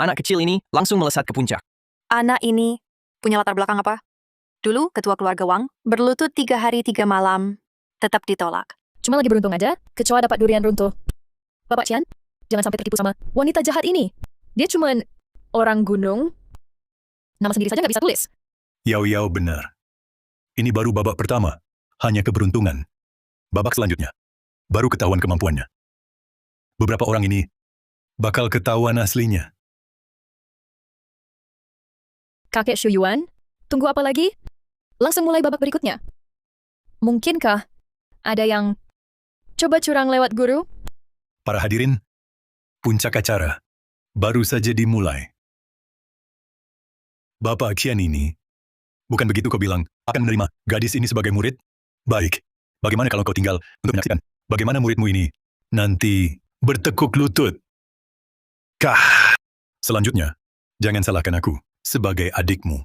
Anak kecil ini langsung melesat ke puncak. Anak ini punya latar belakang apa? Dulu, ketua keluarga Wang berlutut 3 hari 3 malam, tetap ditolak. Cuma lagi beruntung aja, kecoa dapat durian runtuh. Bapak Qian, jangan sampai tertipu sama wanita jahat ini. Dia cuman orang gunung. Nama sendiri saja nggak bisa tulis. Yao benar. Ini baru babak pertama. Hanya keberuntungan. Babak selanjutnya, baru ketahuan kemampuannya. Beberapa orang ini bakal ketahuan aslinya. Kakek Shu Yuan, tunggu apa lagi? Langsung mulai babak berikutnya. Mungkinkah ada yang coba curang lewat guru? Para hadirin, puncak acara baru saja dimulai. Bapak Qian ini, bukan begitu kau bilang akan menerima gadis ini sebagai murid? Baik, bagaimana kalau kau tinggal untuk menyaksikan bagaimana muridmu ini nanti bertekuk lutut? Kah! Selanjutnya, jangan salahkan aku sebagai adikmu.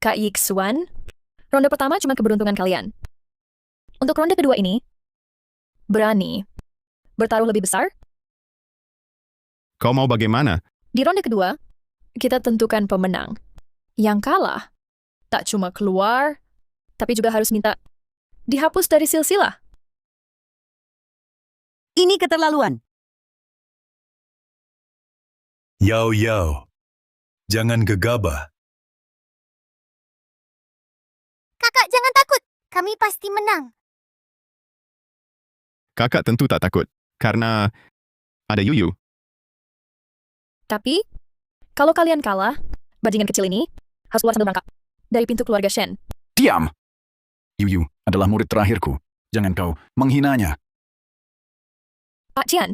Kak Yixuan, ronde pertama cuma keberuntungan kalian. Untuk ronde kedua ini, berani bertaruh lebih besar? Kau mau bagaimana? Di ronde kedua, kita tentukan pemenang. Yang kalah, tak cuma keluar, tapi juga harus minta dihapus dari silsilah. Ini keterlaluan. Yao, jangan gegabah. Kakak, jangan takut. Kami pasti menang. Kakak tentu tak takut, karena ada Yuyu. Tapi, kalau kalian kalah, bajingan kecil ini harus keluar sambil merangkak dari pintu keluarga Shen. Diam! Yuyu adalah murid terakhirku. Jangan kau menghinanya. Pak Qian,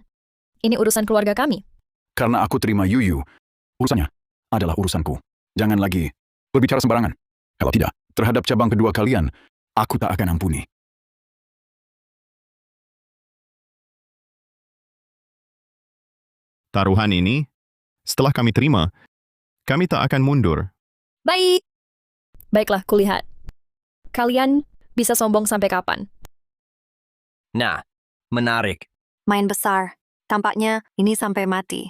ini urusan keluarga kami. Karena aku terima Yuyu, urusannya adalah urusanku. Jangan lagi berbicara sembarangan. Kalau tidak, terhadap cabang kedua kalian, aku tak akan ampuni. Taruhan ini, setelah kami terima, kami tak akan mundur. Baik. Baiklah, kulihat. Kalian bisa sombong sampai kapan? Nah, menarik. Main besar. Tampaknya ini sampai mati.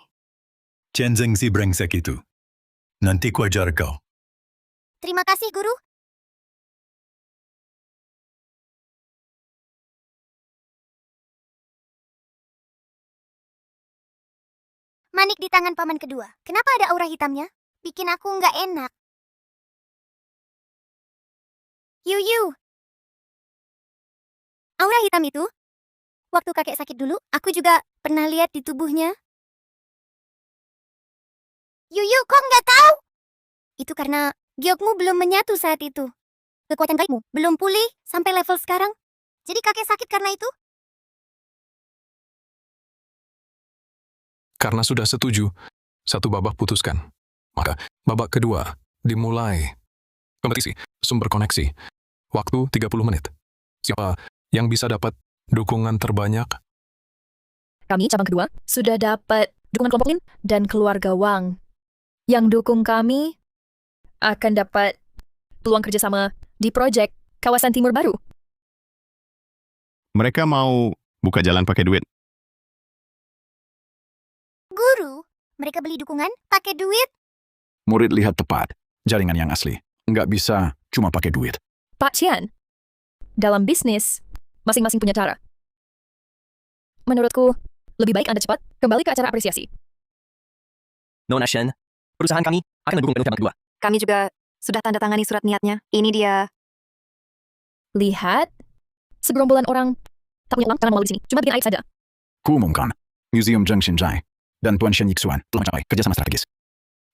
Chen Zeng si brengsek itu. Nanti ku ajar kau. Terima kasih, Guru. Manik di tangan paman kedua. Kenapa ada aura hitamnya? Bikin aku nggak enak. Yuyu. Aura hitam itu? Waktu kakek sakit dulu, aku juga pernah lihat di tubuhnya. Yuyu, kok nggak tahu? Itu karena giokmu belum menyatu saat itu. Kekuatan gaibmu belum pulih sampai level sekarang. Jadi kakek sakit karena itu? Karena sudah setuju, satu babak putuskan. Maka babak kedua dimulai. Kompetisi, sumber koneksi. Waktu 30 menit. Siapa yang bisa dapat dukungan terbanyak? Kami, cabang kedua, sudah dapat dukungan kelompok Lin dan keluarga Wang. Yang dukung kami akan dapat peluang kerjasama di proyek kawasan timur baru. Mereka mau buka jalan pakai duit. Guru, mereka beli dukungan pakai duit? Murid lihat tepat, jaringan yang asli. Nggak bisa cuma pakai duit. Pak Qian, dalam bisnis, masing-masing punya cara. Menurutku, lebih baik Anda cepat kembali ke acara apresiasi. Nona Shen, perusahaan kami akan mendukung penuh cabang kedua. Kami juga sudah tanda tangani surat niatnya. Ini dia. Lihat, segerombolan orang tak punya uang, jangan malu di sini. Cuma bikin aib saja. Kuumumkan, Museum Zheng Xinzhai dan Tuan Shen Yixuan telah mencapai kerjasama strategis.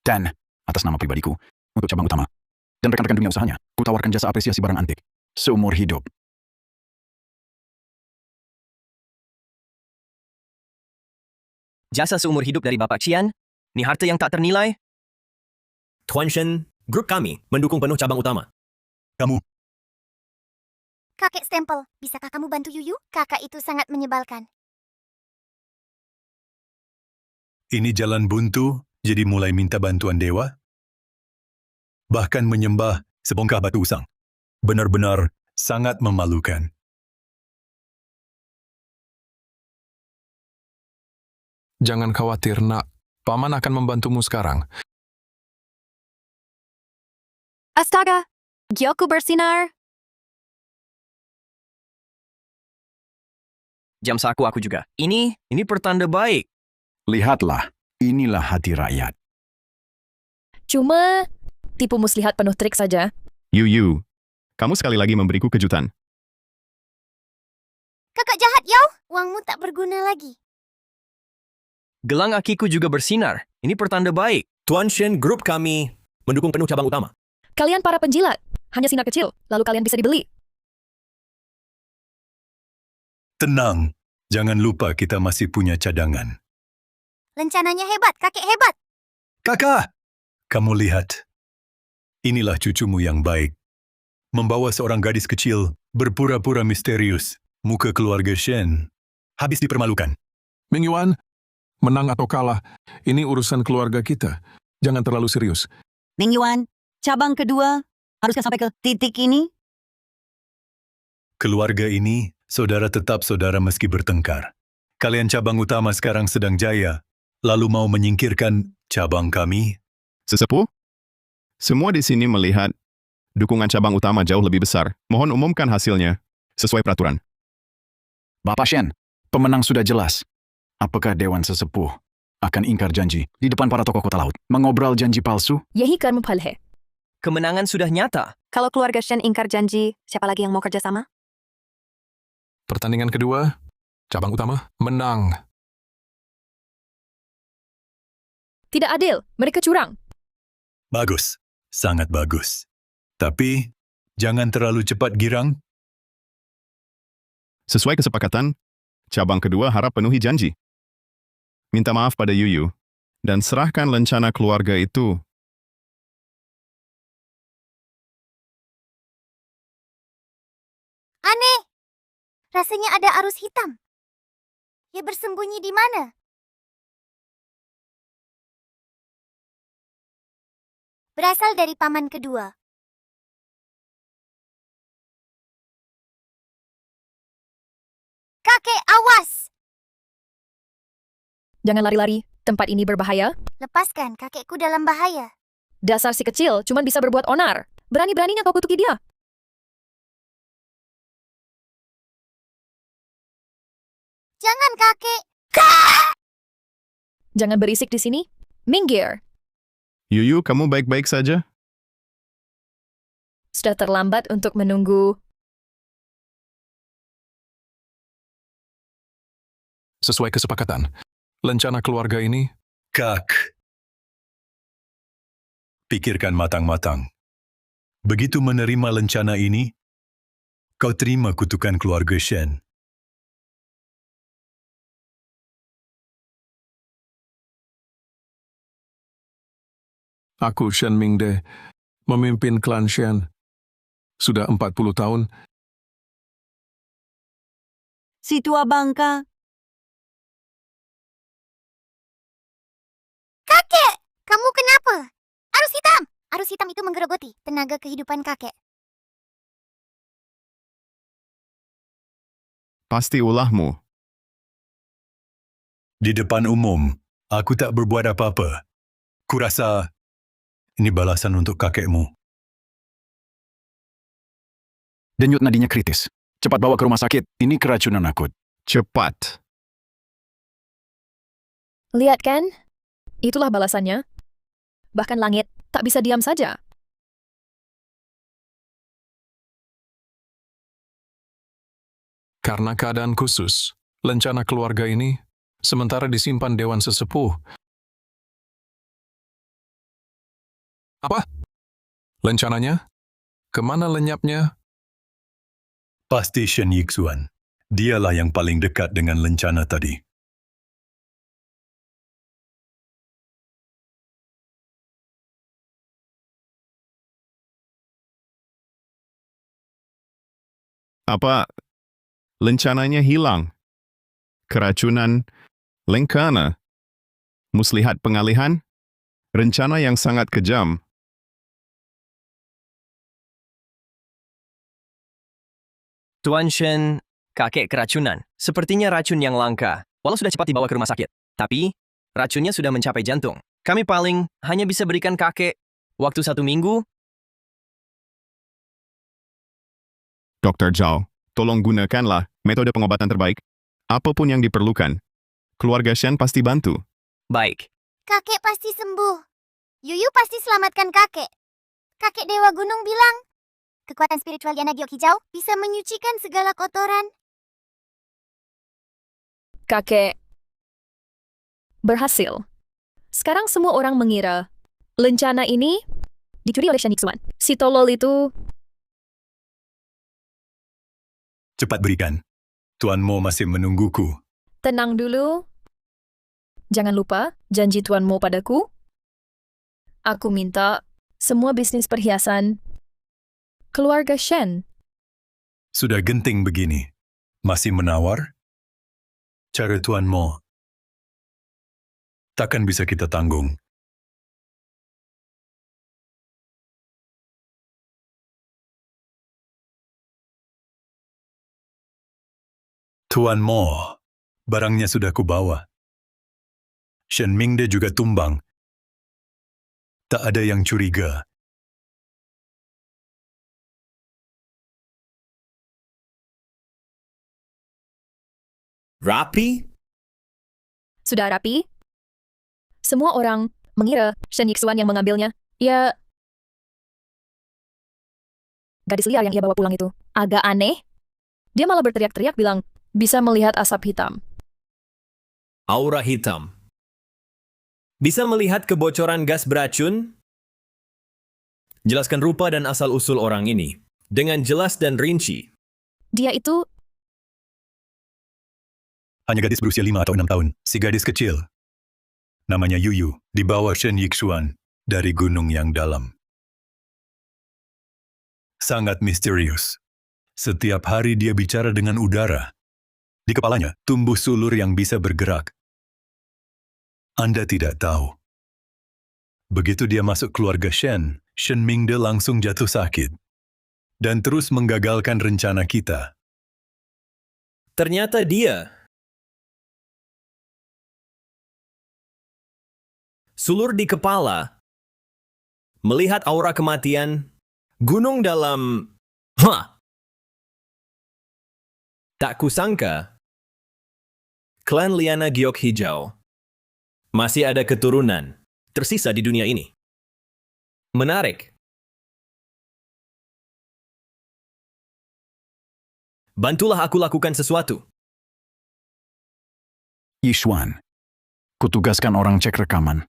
Dan, atas nama pribadiku, untuk cabang utama, dan rekan-rekan dunia usahanya, ku tawarkan jasa apresiasi barang antik seumur hidup. Jasa seumur hidup dari Bapak Qian, ini harta yang tak ternilai. Tuan Shen, Grup kami mendukung penuh cabang utama. Kamu, Kakek stempel, bisakah kamu bantu Yuyu? Kakak itu sangat menyebalkan. ini jalan buntu, jadi mulai minta bantuan dewa? Bahkan menyembah sebongkah batu usang. Benar-benar sangat memalukan. Jangan khawatir, nak. Paman akan membantumu sekarang. Astaga! Gioku bersinar! Jam saku aku juga. Ini pertanda baik. Lihatlah, inilah hati rakyat. Cuma tipu muslihat penuh trik saja. Yuyu, kamu sekali lagi memberiku kejutan. Kakak jahat, Yao. Uangmu tak berguna lagi. Gelang akiku juga bersinar. Ini pertanda baik. Tuan Shen, grup kami mendukung penuh cabang utama. Kalian para penjilat, hanya sinar kecil, lalu kalian bisa dibeli. Tenang, jangan lupa kita masih punya cadangan. Rencananya hebat, kakek hebat. Kakak, kamu lihat. Inilah cucumu yang baik. Membawa seorang gadis kecil, berpura-pura misterius. Muka keluarga Shen. Habis dipermalukan. Ming Yuan, menang atau kalah, ini urusan keluarga kita. Jangan terlalu serius. Ming Yuan, cabang kedua, haruskah sampai ke titik ini? Keluarga ini, saudara tetap saudara meski bertengkar. Kalian cabang utama sekarang sedang jaya, lalu mau menyingkirkan cabang kami? Sesepuh? Semua di sini melihat dukungan cabang utama jauh lebih besar. Mohon umumkan hasilnya sesuai peraturan. Bapak Shen, pemenang sudah jelas. Apakah Dewan Sesepuh akan ingkar janji di depan para tokoh kota laut? Mengobrol janji palsu? Yehi karmu palhe. Kemenangan sudah nyata. Kalau keluarga Shen ingkar janji, siapa lagi yang mau kerjasama? Pertandingan kedua, cabang utama, menang. Tidak adil, mereka curang. Bagus, sangat bagus. Tapi, jangan terlalu cepat girang. Sesuai kesepakatan, cabang kedua harap penuhi janji. Minta maaf pada Yuyu, dan serahkan lencana keluarga itu. Aneh. Rasanya ada arus hitam. Ia bersembunyi di mana? Berasal dari paman kedua. Kakek, awas! Jangan lari-lari, tempat ini berbahaya. Lepaskan, kakekku dalam bahaya. Dasar si kecil cuma bisa berbuat onar. Berani-beraninya kau kutuki dia. Jangan, kakek. Jangan berisik di sini. Minggir. Yuyu, kamu baik-baik saja? Sudah terlambat untuk menunggu. Sesuai kesepakatan, lencana keluarga ini, Kak. Pikirkan matang-matang. Begitu menerima lencana ini, kau terima kutukan keluarga Shen. aku Shen Mingde, memimpin klan Shen. Sudah 40 tahun, Si tua bangka, Kakek, kamu kenapa? Arus hitam. Arus hitam itu menggerogoti tenaga kehidupan kakek. Pasti ulahmu. Di depan umum, aku tak berbuat apa-apa. Kurasa ini balasan untuk kakekmu. Denyut nadinya kritis. Cepat bawa ke rumah sakit. Ini keracunan akut. Cepat. Lihat kan? Itulah balasannya. Bahkan langit tak bisa diam saja. karena keadaan khusus, lencana keluarga ini sementara disimpan Dewan Sesepuh. Apa? Lencananya? Kemana lenyapnya? Pasti Shen Yixuan. Dialah yang paling dekat dengan lencana tadi. Apa lencananya hilang? Keracunan Lenkana, muslihat pengalihan, rencana yang sangat kejam. Tuan Shen, kakek keracunan. Sepertinya racun yang langka. Walau sudah cepat dibawa ke rumah sakit. Tapi, racunnya sudah mencapai jantung. Kami paling hanya bisa berikan kakek waktu 1 minggu. Dr. Zhao, tolong gunakanlah metode pengobatan terbaik. Apapun yang diperlukan. Keluarga Shen pasti bantu. Baik. Kakek pasti sembuh. Yuyu pasti selamatkan kakek. Kakek Dewa Gunung bilang, kekuatan spiritual Liana Giok Hijau bisa menyucikan segala kotoran. Kakek berhasil. Sekarang semua orang mengira lencana ini dicuri oleh Shen Yixuan. Si tolol itu Cepat berikan. Tuan Mo masih menungguku. tenang dulu. Jangan lupa janji Tuan Mo padaku. Aku minta semua bisnis perhiasan keluarga Shen. Sudah genting begini. Masih menawar? Cara Tuan Mo takkan bisa kita tanggung. Tuan Mo, barangnya sudah kubawa. Shen Mingde juga tumbang. Tak ada yang curiga. Rapi? Sudah rapi? Semua orang mengira Shen Yixuan yang mengambilnya. Ya, gadis liar yang ia bawa pulang itu agak aneh. Dia malah berteriak-teriak bilang, bisa melihat asap hitam. Aura hitam. Bisa melihat kebocoran gas beracun? Jelaskan rupa dan asal-usul orang ini dengan jelas dan rinci. Dia itu Hanya gadis berusia 5 atau 6 tahun, si gadis kecil. Namanya Yuyu, dibawa Shen Yixuan dari gunung yang dalam. Sangat misterius. Setiap hari dia bicara dengan udara. Di kepalanya tumbuh sulur yang bisa bergerak. Anda tidak tahu. Begitu dia masuk keluarga Shen, Shen Mingde langsung jatuh sakit. Dan terus menggagalkan rencana kita. Ternyata dia. Sulur di kepala. Melihat aura kematian. Gunung dalam... Tak kusangka. Klan Liana Giok Hijau. Masih ada keturunan tersisa di dunia ini. Menarik. Bantulah aku lakukan sesuatu. Yixuan, kutugaskan orang cek rekaman.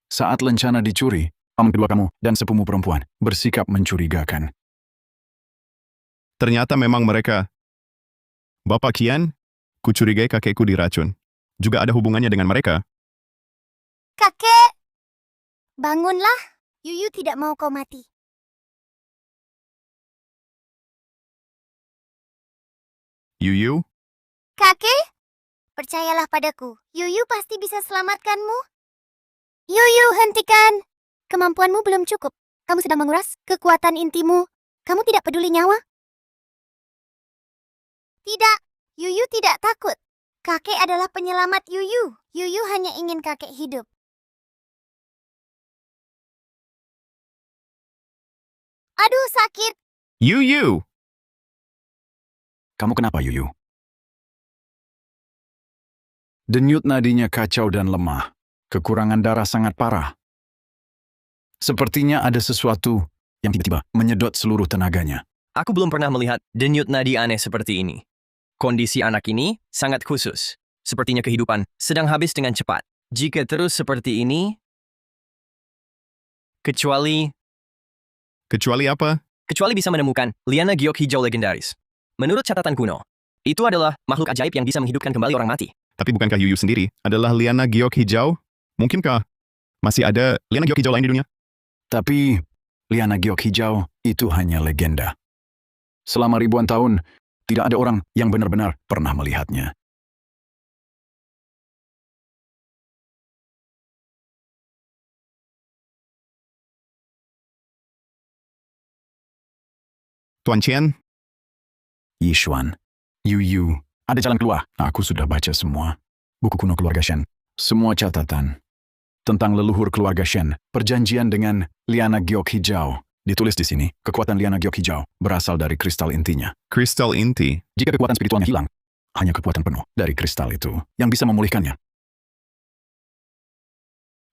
Saat lencana dicuri, paman kedua kamu dan sepupu perempuan bersikap mencurigakan. Ternyata memang mereka. Bapak Kian, kucurigai kakekku diracun. Juga ada hubungannya dengan mereka. Kakek, bangunlah. Yuyu tidak mau kau mati. Yuyu, Kakek, percayalah padaku. Yuyu pasti bisa selamatkanmu. Yuyu, hentikan. Kemampuanmu belum cukup. Kamu sedang menguras kekuatan intimu. Kamu tidak peduli nyawa? Tidak, Yuyu tidak takut. Kakek adalah penyelamat Yuyu. Yuyu hanya ingin kakek hidup. Aduh, sakit. Yuyu! Kamu kenapa, Yuyu? Denyut nadinya kacau dan lemah. Kekurangan darah sangat parah. Sepertinya ada sesuatu yang tiba-tiba menyedot seluruh tenaganya. Aku belum pernah melihat denyut nadi aneh seperti ini. Kondisi anak ini sangat khusus. Sepertinya kehidupan sedang habis dengan cepat. Jika terus seperti ini, kecuali Kecuali apa? bisa menemukan Liana Giok Hijau legendaris. Menurut catatan kuno, itu adalah makhluk ajaib yang bisa menghidupkan kembali orang mati. Tapi bukankah Yuyu sendiri adalah Liana Giok Hijau? Mungkinkah masih ada Liana Giok Hijau lain di dunia? Tapi, Liana Giok Hijau itu hanya legenda. Selama ribuan tahun, Tidak ada orang yang benar-benar pernah melihatnya. Tuan Chen, Yishuan, Yu, ada jalan keluar. Aku sudah baca semua. Buku kuno keluarga Shen. Semua catatan tentang leluhur keluarga Shen. Perjanjian dengan Liana Giok Hijau. Ditulis di sini, kekuatan Liana Giok Hijau berasal dari kristal intinya. kristal inti. Jika kekuatan spiritualnya hilang, hanya kekuatan penuh dari kristal itu yang bisa memulihkannya.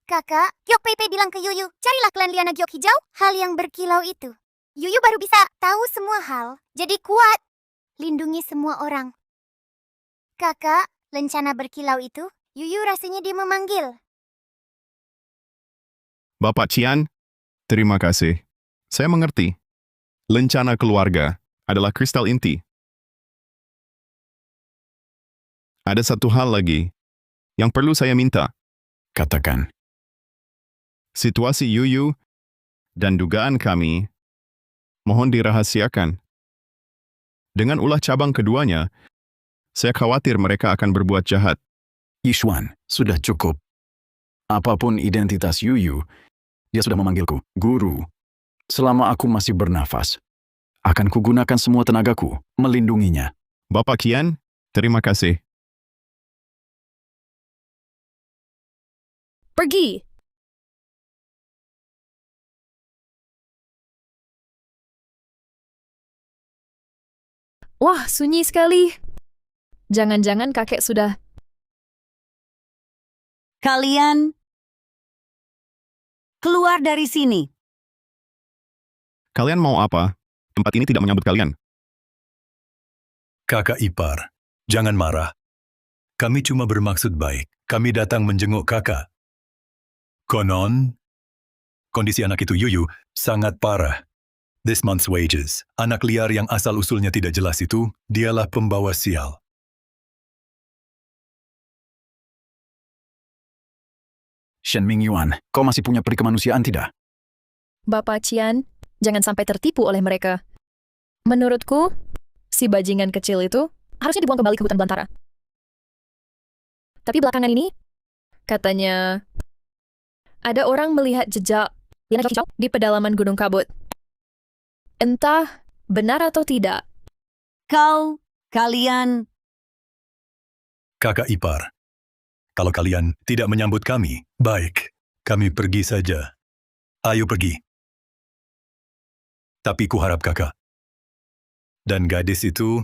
Kakak, Giok Pei Pei bilang ke Yuyu, carilah klan Liana Giok Hijau, hal yang berkilau itu. Yuyu baru bisa tahu semua hal, jadi kuat. Lindungi semua orang. Kakak, lencana berkilau itu, Yuyu rasanya dia memanggil. Bapak Cian, terima kasih. Saya mengerti. Lencana keluarga adalah kristal inti. Ada satu hal lagi yang perlu saya minta. Katakan, Situasi Yuyu dan dugaan kami mohon dirahasiakan. Dengan ulah cabang keduanya, saya khawatir mereka akan berbuat jahat. Yishuan, sudah cukup. Apapun identitas Yuyu, dia sudah memanggilku, guru. Selama aku masih bernafas, akan kugunakan semua tenagaku melindunginya. Bapak Kian, terima kasih. Pergi! Wah, sunyi sekali. Jangan-jangan kakek sudah... Kalian keluar dari sini. Kalian mau apa? Tempat ini tidak menyambut kalian. Kakak ipar, jangan marah. Kami cuma bermaksud baik. Kami datang menjenguk kakak. Konon, kondisi anak itu Yuyu sangat parah. This month's wages. Anak liar yang asal-usulnya tidak jelas itu, dialah pembawa sial. Shen Mingyuan, kau masih punya peri kemanusiaan tidak? Bapak Cian, jangan sampai tertipu oleh mereka. Menurutku, si bajingan kecil itu harusnya dibuang kembali ke hutan belantara. Tapi belakangan ini, katanya, ada orang melihat jejak Liana Giok Hijau di pedalaman Gunung Kabut. Entah benar atau tidak. Kalian, Kakak ipar, kalau kalian tidak menyambut kami, baik, kami pergi saja. Ayo pergi. Tapi kuharap kakak dan gadis itu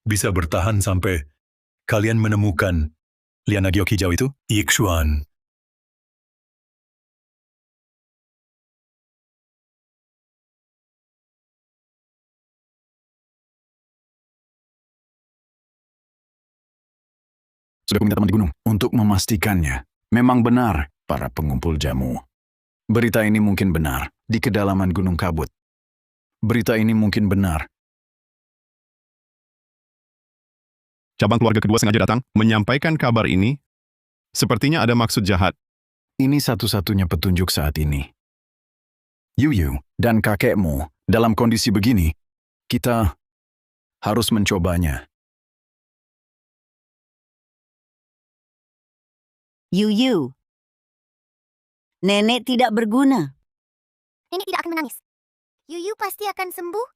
bisa bertahan sampai kalian menemukan Liana Giok Hijau itu, Yixuan. Sudah kuminta teman di gunung untuk memastikannya. Memang benar, para pengumpul jamu. Berita ini mungkin benar, di kedalaman Gunung Kabut. Berita ini mungkin benar. Cabang keluarga kedua sengaja datang menyampaikan kabar ini. Sepertinya ada maksud jahat. Ini satu-satunya petunjuk saat ini. Yuyu dan kakekmu dalam kondisi begini, kita harus mencobanya. Yuyu. Nenek tidak berguna. Nenek tidak akan menangis. Yuyu pasti akan sembuh.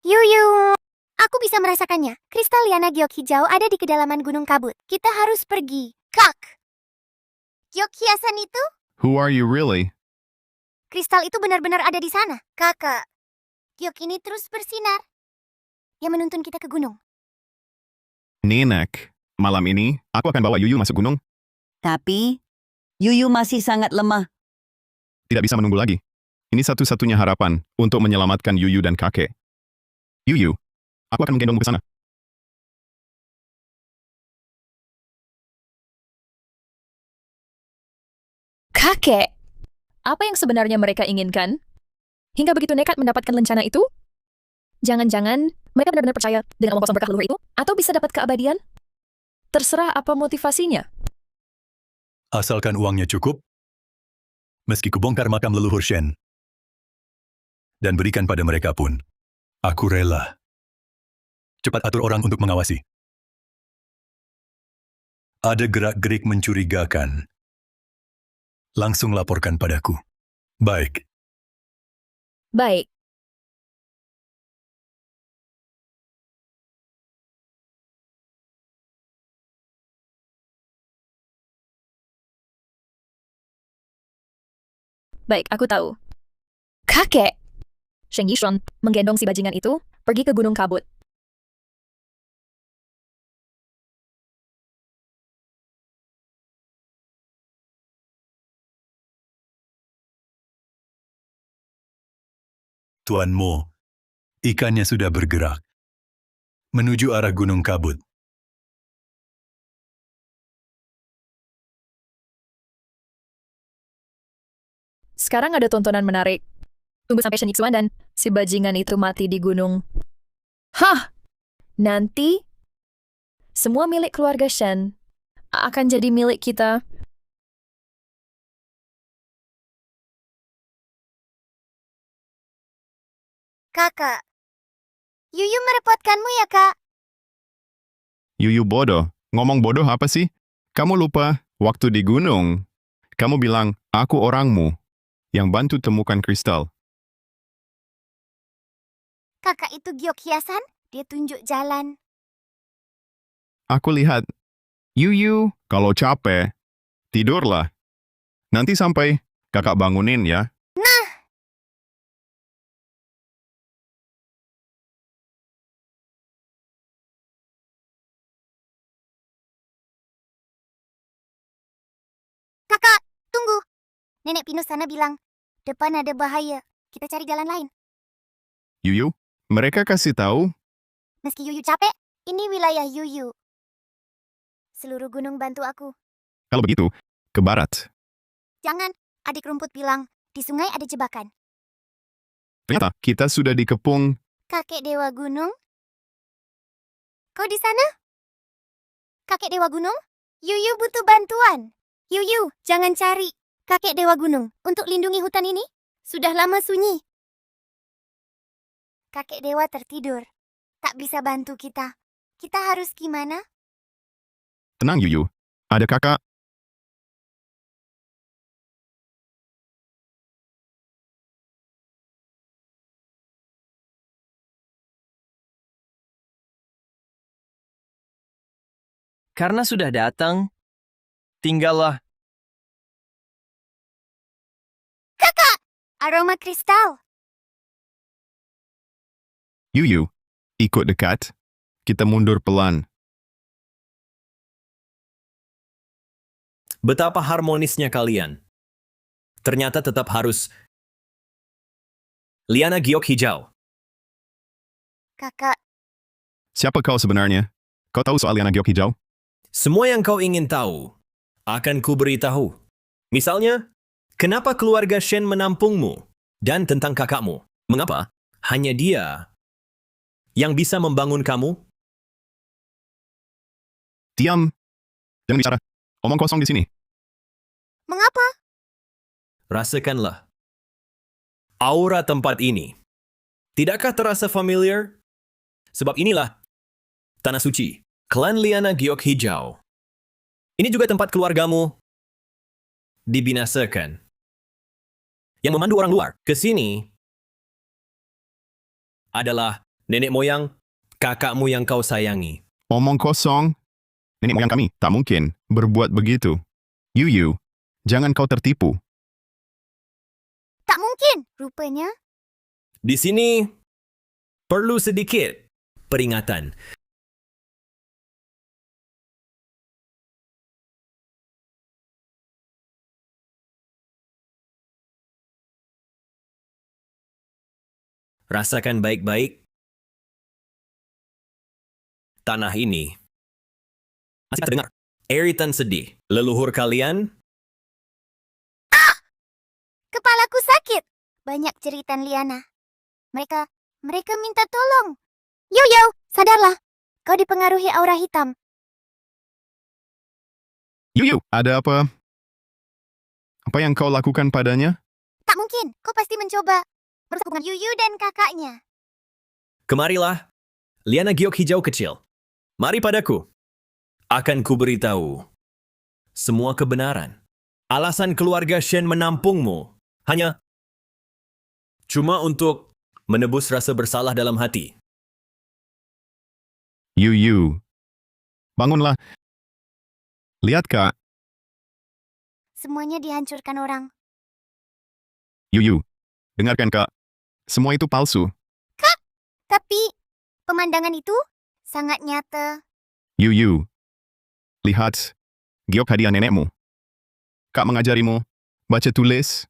Yuyu, aku bisa merasakannya. Kristal Liana Giok Hijau ada di kedalaman Gunung Kabut. Kita harus pergi. Kak! Giok hiasan itu? Who are you really? Kristal itu benar-benar ada di sana. Kakak, Giok ini terus bersinar. Yang menuntun kita ke gunung. Nenek, malam ini aku akan bawa Yuyu masuk gunung. Tapi, Yuyu masih sangat lemah. Tidak bisa menunggu lagi. Ini satu-satunya harapan untuk menyelamatkan Yuyu dan kakek. Yuyu, aku akan menggendongmu ke sana. Kakek, apa yang sebenarnya mereka inginkan? Hingga begitu nekat mendapatkan lencana itu? Jangan-jangan mereka benar-benar percaya dengan omong kosong berkah leluhur itu? Atau bisa dapat keabadian? Terserah apa motivasinya. Asalkan uangnya cukup, meski kubongkar makam leluhur Shen, dan berikan pada mereka pun, Aku rela. Cepat atur orang untuk mengawasi. Ada gerak-gerik mencurigakan. Langsung laporkan padaku. Baik. Baik. Baik, aku tahu. Kakek! Sheng Yixuan menggendong si bajingan itu pergi ke Gunung Kabut. Tuan Mo, ikannya sudah bergerak. Menuju arah Gunung Kabut. Sekarang ada tontonan menarik. Tunggu sampai Shen Yixuan dan si bajingan itu mati di gunung. Hah! Nanti, semua milik keluarga Shen akan jadi milik kita. Kakak. Yuyu merepotkanmu ya, Kak? Yuyu bodoh. Ngomong bodoh apa sih? Kamu lupa, waktu di gunung, kamu bilang, aku orangmu, yang bantu temukan kristal. Kakak itu giok hiasan, dia tunjuk jalan. Aku lihat, Yuyu, kalau capek, tidurlah. Nanti sampai kakak bangunin ya. Nah, Kakak, tunggu. Nenek Pinus sana bilang, depan ada bahaya. Kita cari jalan lain. Yuyu, mereka kasih tahu, Meski Yuyu capek, ini wilayah Yuyu. Seluruh gunung bantu aku. kalau begitu, ke barat. Jangan, adik rumput bilang, di sungai ada jebakan. Ternyata kita sudah dikepung. Kakek Dewa Gunung? Kau di sana? Kakek Dewa Gunung? Yuyu butuh bantuan. Yuyu, jangan cari. Kakek Dewa Gunung, untuk lindungi hutan ini, sudah lama sunyi. Kakek Dewa tertidur. Tak bisa bantu kita. Kita harus gimana? Tenang Yuyu, ada kakak. Karena sudah datang, tinggallah. Aroma kristal. Yuyu, ikut dekat. Kita mundur pelan. Betapa harmonisnya kalian. Ternyata tetap harus liana giok hijau. Kakak, Siapa kau sebenarnya? Kau tahu soal liana giok hijau? Semua yang kau ingin tahu akan kuberitahu. Misalnya, kenapa keluarga Shen menampungmu dan tentang kakakmu. Mengapa hanya dia yang bisa membangun kamu? Diam. Jangan bicara. Omong kosong di sini. mengapa? Rasakanlah aura tempat ini. Tidakkah terasa familiar? Sebab inilah tanah suci, klan Liana Giok Hijau. Ini juga tempat keluargamu dibinasakan. Yang memandu orang luar ke sini adalah nenek moyang kakakmu yang kau sayangi. Omong kosong. Nenek moyang kami tak mungkin berbuat begitu. Yuyu, jangan kau tertipu. Tak mungkin, rupanya. Di sini perlu sedikit peringatan. Rasakan baik-baik. Tanah ini masih terdengar eritan sedih. Leluhur kalian Kepalaku sakit. Banyak jeritan liana. Mereka minta tolong. Yuyu, sadarlah. Kau dipengaruhi aura hitam. Yuyu, ada apa? Apa yang kau lakukan padanya? Tak mungkin, kau pasti mencoba merusak hubungan Yuyu dan kakaknya. Kemarilah, liana giok hijau kecil. Mari padaku. Akan kuberitahu semua kebenaran. Alasan keluarga Shen menampungmu hanya cuma untuk menebus rasa bersalah dalam hati. Yu, bangunlah. Lihat, Kak. Semuanya dihancurkan orang. Yu, dengarkan, Kak. Semua itu palsu. Tapi, pemandangan itu sangat nyata. Yu, lihat. Giok hadiah nenekmu. Kak mengajarimu baca tulis.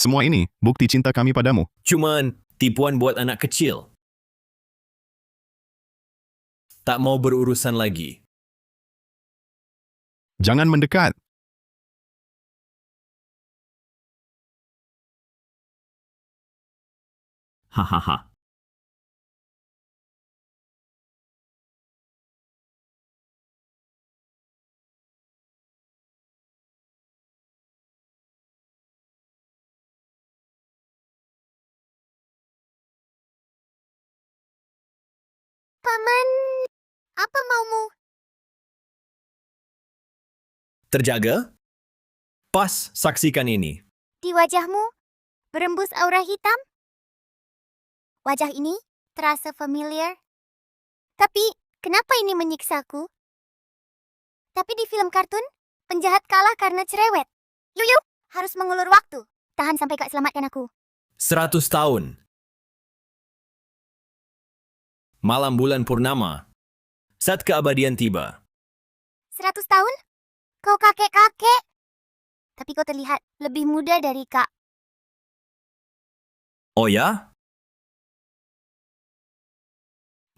Semua ini bukti cinta kami padamu. Cuman tipuan buat anak kecil. Tak mau berurusan lagi. Jangan mendekat. Hahaha. Paman, apa maumu? Terjaga? Pas, saksikan ini. Di wajahmu berembus aura hitam? Wajah ini terasa familiar. Tapi, kenapa ini menyiksaku? Tapi di film kartun, penjahat kalah karena cerewet. Yuyu, harus mengulur waktu. Tahan sampai Kak selamatkan aku. 100 tahun. Malam bulan purnama. Saat keabadian tiba. 100 tahun? Kau kakek-kakek. Tapi kau terlihat lebih muda dari Kak. Oh ya?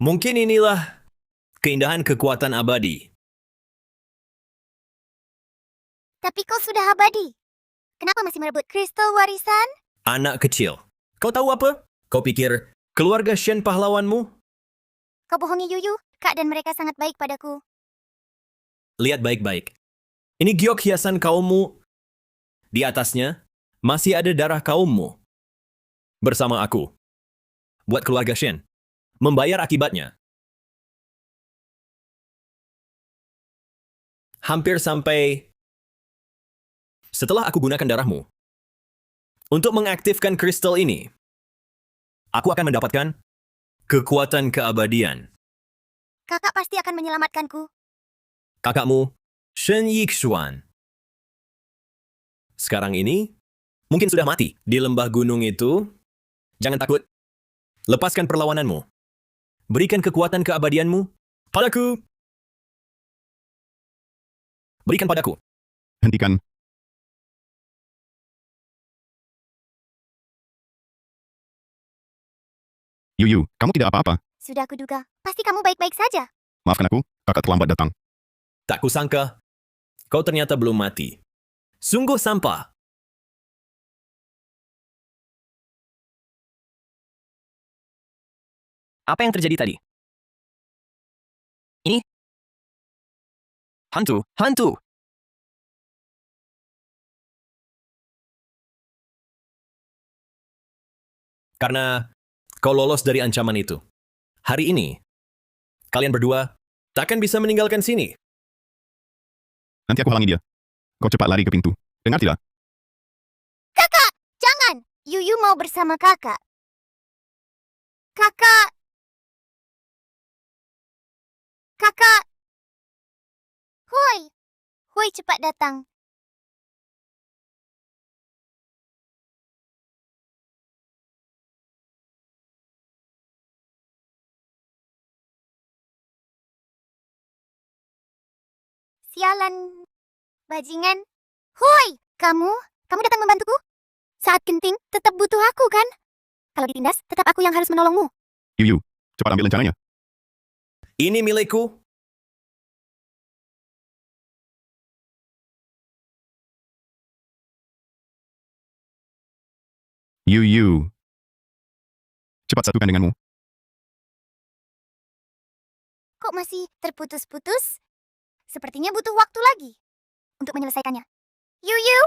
Mungkin inilah keindahan kekuatan abadi. Tapi kau sudah abadi. Kenapa masih merebut kristal warisan? Anak kecil. Kau tahu apa? Kau pikir keluarga Shen pahlawanmu? Kau bohongi Yuyu. Kak dan mereka sangat baik padaku. Lihat baik-baik. Ini giok hiasan kaummu. Di atasnya masih ada darah kaummu. Bersama aku. Buat keluarga Shen. Membayar akibatnya. Hampir sampai setelah aku gunakan darahmu. Untuk mengaktifkan kristal ini. Aku akan mendapatkan kekuatan keabadian. Kakak pasti akan menyelamatkanku. Kakakmu, Shen Yixuan. Sekarang ini, mungkin sudah mati di lembah gunung itu. Jangan takut. Lepaskan perlawananmu. Berikan kekuatan keabadianmu padaku. Berikan padaku. Hentikan. Yu, kamu tidak apa-apa. Sudah kuduga. Pasti kamu baik-baik saja. Maafkan aku, kakak terlambat datang. Tak kusangka, kau ternyata belum mati. Sungguh sampah. Apa yang terjadi tadi? Ini? Hantu, hantu! Karena kau lolos dari ancaman itu. Hari ini, kalian berdua takkan bisa meninggalkan sini. Nanti aku halangi dia. Kau cepat lari ke pintu. Dengar tidak? Kakak, jangan. Yuyu mau bersama kakak. Kakak. Kakak. Hoi. Hoi, cepat datang. Sialan. Bajingan. Hoi, kamu datang membantuku? Saat genting, tetap butuh aku kan? Kalau ditindas, tetap aku yang harus menolongmu. Yu, cepat ambil rencananya. Ini milikku. Yu. Cepat satukan denganmu. Kok masih terputus-putus? Sepertinya butuh waktu lagi untuk menyelesaikannya. Yuyu,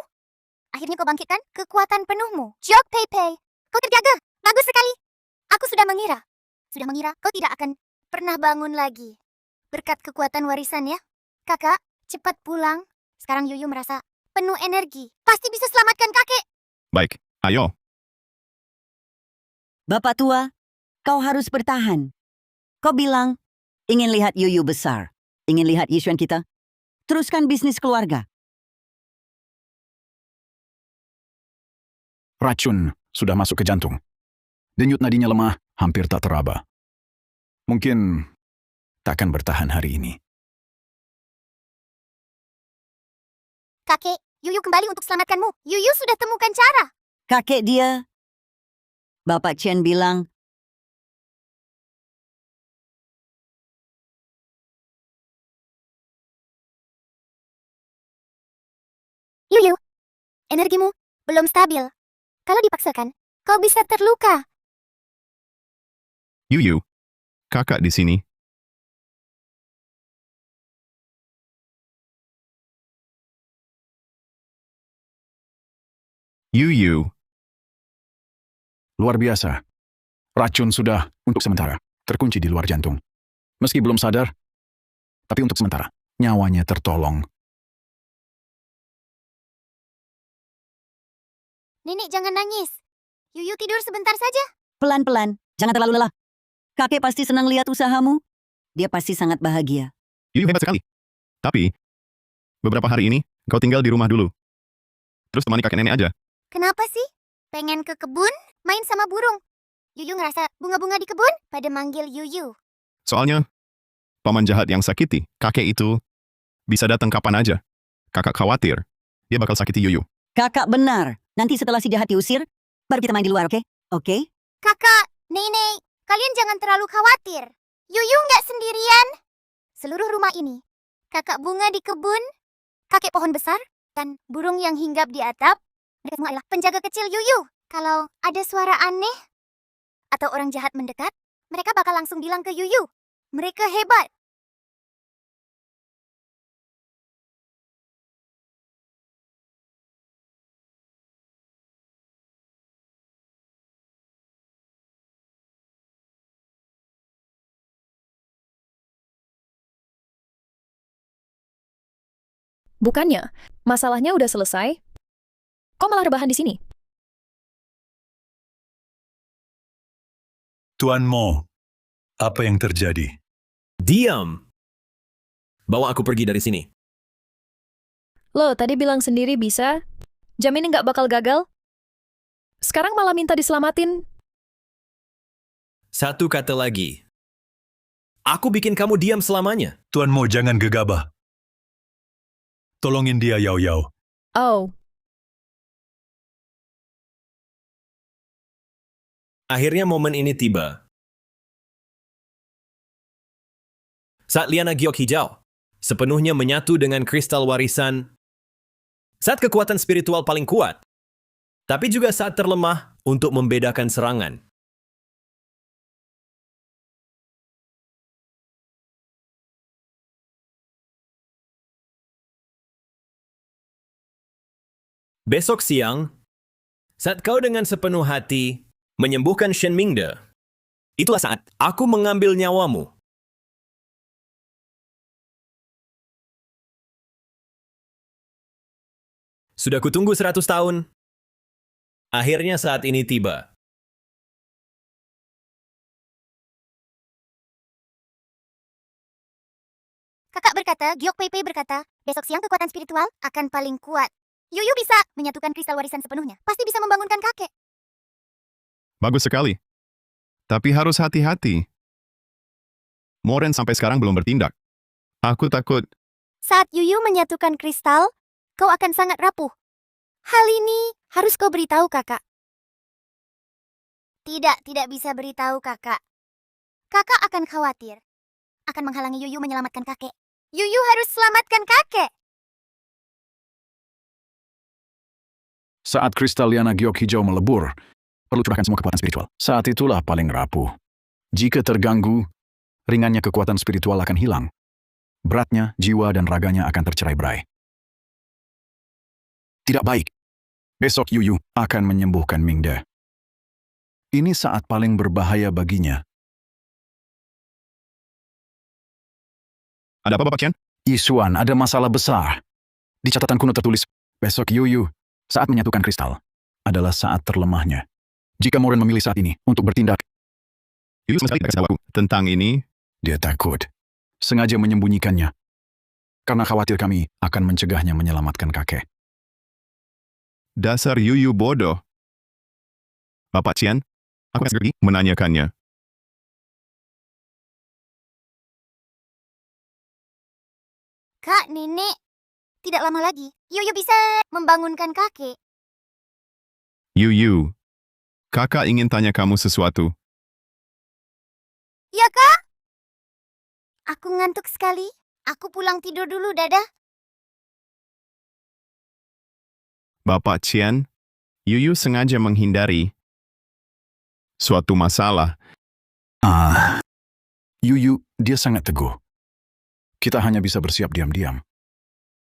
akhirnya kau bangkitkan kekuatan penuhmu. Jok Pei Pei, kau terjaga. Bagus sekali. Aku sudah mengira sudah mengira kau tidak akan pernah bangun lagi. Berkat kekuatan warisan ya. Kakak, cepat pulang. Sekarang Yuyu merasa penuh energi. Pasti bisa selamatkan kakek. Baik, ayo. Bapak tua, kau harus bertahan. Kau bilang, ingin lihat Yuyu besar. Ingin lihat Yishuan kita. Teruskan bisnis keluarga. Racun sudah masuk ke jantung. Denyut nadinya lemah, hampir tak teraba. Mungkin takkan bertahan hari ini. Kakek, Yuyu kembali untuk selamatkanmu. Yuyu sudah temukan cara. Kakek dia, Bapak Chen bilang, Yuyu, energimu belum stabil. Kalau dipaksakan, kau bisa terluka. Yuyu, kakak di sini. Yuyu, Luar biasa. Racun sudah, untuk sementara, terkunci di luar jantung. Meski belum sadar, tapi untuk sementara, nyawanya tertolong. Nenek jangan nangis. Yuyu tidur sebentar saja. pelan-pelan, jangan terlalu lelah. Kakek pasti senang lihat usahamu. Dia pasti sangat bahagia. Yuyu hebat sekali. Tapi, beberapa hari ini, kau tinggal di rumah dulu. Terus temani kakek nenek aja. Kenapa sih? Pengen ke kebun? Main sama burung? Yuyu ngerasa bunga-bunga di kebun pada manggil Yuyu. Soalnya, paman jahat yang sakiti kakek itu bisa datang kapan aja. Kakak khawatir, dia bakal sakiti Yuyu. Kakak benar. Nanti setelah si jahat diusir, baru kita main di luar, oke? Oke? Kakak, nenek, kalian jangan terlalu khawatir. Yuyu nggak sendirian. Seluruh rumah ini, kakak bunga di kebun, kakek pohon besar, dan burung yang hinggap di atap, mereka semua adalah penjaga kecil Yuyu. Kalau ada suara aneh atau orang jahat mendekat, mereka bakal langsung bilang ke Yuyu. Mereka hebat. Bukannya, masalahnya udah selesai. Kok malah rebahan di sini? Tuan Mo, apa yang terjadi? Diam! Bawa aku pergi dari sini. Lo tadi bilang sendiri bisa. Jamin nggak bakal gagal. Sekarang malah minta diselamatin. Satu kata lagi. Aku bikin kamu diam selamanya. Tuan Mo, jangan gegabah. Tolongin dia, Yao Yao. Oh, Akhirnya momen ini tiba. Saat Liana Giok Hijau sepenuhnya menyatu dengan kristal warisan, saat kekuatan spiritual paling kuat, tapi juga saat terlemah untuk membedakan serangan. Besok siang, saat kau dengan sepenuh hati menyembuhkan Shen Mingde, itulah saat aku mengambil nyawamu. Sudah kutunggu 100 tahun. Akhirnya saat ini tiba. Kakak berkata, Giok Pei Pei berkata, besok siang kekuatan spiritual akan paling kuat. Yuyu bisa menyatukan kristal warisan sepenuhnya. Pasti bisa membangunkan kakek. Bagus sekali. Tapi harus hati-hati. Moren sampai sekarang belum bertindak. Aku takut. Saat Yuyu menyatukan kristal, kau akan sangat rapuh. Hal ini harus kau beritahu kakak. Tidak bisa beritahu kakak. Kakak akan khawatir. Akan menghalangi Yuyu menyelamatkan kakek. Yuyu harus selamatkan kakek. Saat kristal Liana Giok Hijau melebur, perlu curahkan semua kekuatan spiritual. Saat itulah paling rapuh. Jika terganggu, ringannya kekuatan spiritual akan hilang. Beratnya, jiwa dan raganya akan tercerai-berai. Tidak baik. Besok Yuyu akan menyembuhkan Mingde. Ini saat paling berbahaya baginya. Ada apa, Bapak Chen? Yixuan, ada masalah besar. Di catatan kuno tertulis, besok Yuyu, saat menyatukan kristal, adalah saat terlemahnya. Jika Moren memilih saat ini untuk bertindak, Yuyu sama sekali tidak kasih tahu aku tentang ini. dia takut. Sengaja menyembunyikannya. Karena khawatir kami akan mencegahnya menyelamatkan kakek. Dasar Yuyu bodoh. Bapak Chen, aku akan pergi menanyakannya. Kak, Nenek. Tidak lama lagi, Yuyu bisa membangunkan kakek. Yuyu, kakak ingin tanya kamu sesuatu. Ya, Kak? Aku ngantuk sekali. Aku pulang tidur dulu, dadah. Bapak Chen, Yuyu sengaja menghindari suatu masalah. Yuyu, dia sangat teguh. Kita hanya bisa bersiap diam-diam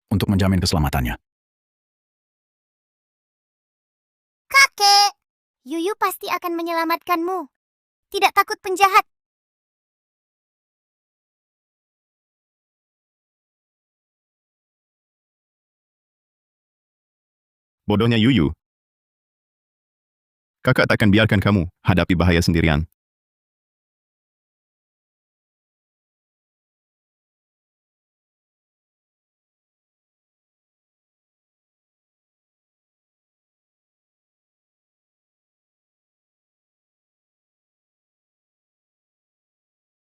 untuk menjamin keselamatannya. Kakek, Yuyu pasti akan menyelamatkanmu. Tidak takut penjahat. Bodohnya Yuyu. Kakak tak akan biarkan kamu hadapi bahaya sendirian.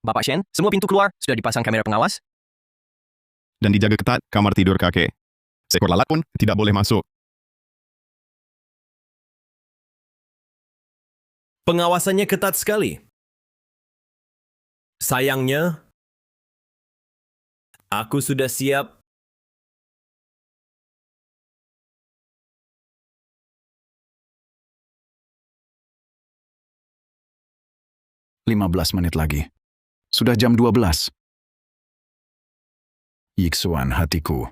Bapak Shen, semua pintu keluar sudah dipasang kamera pengawas? Dan dijaga ketat kamar tidur kakek. Seekor lalat pun tidak boleh masuk. Pengawasannya ketat sekali. Sayangnya, aku sudah siap. 15 menit lagi. Sudah jam 12. Yixuan, hatiku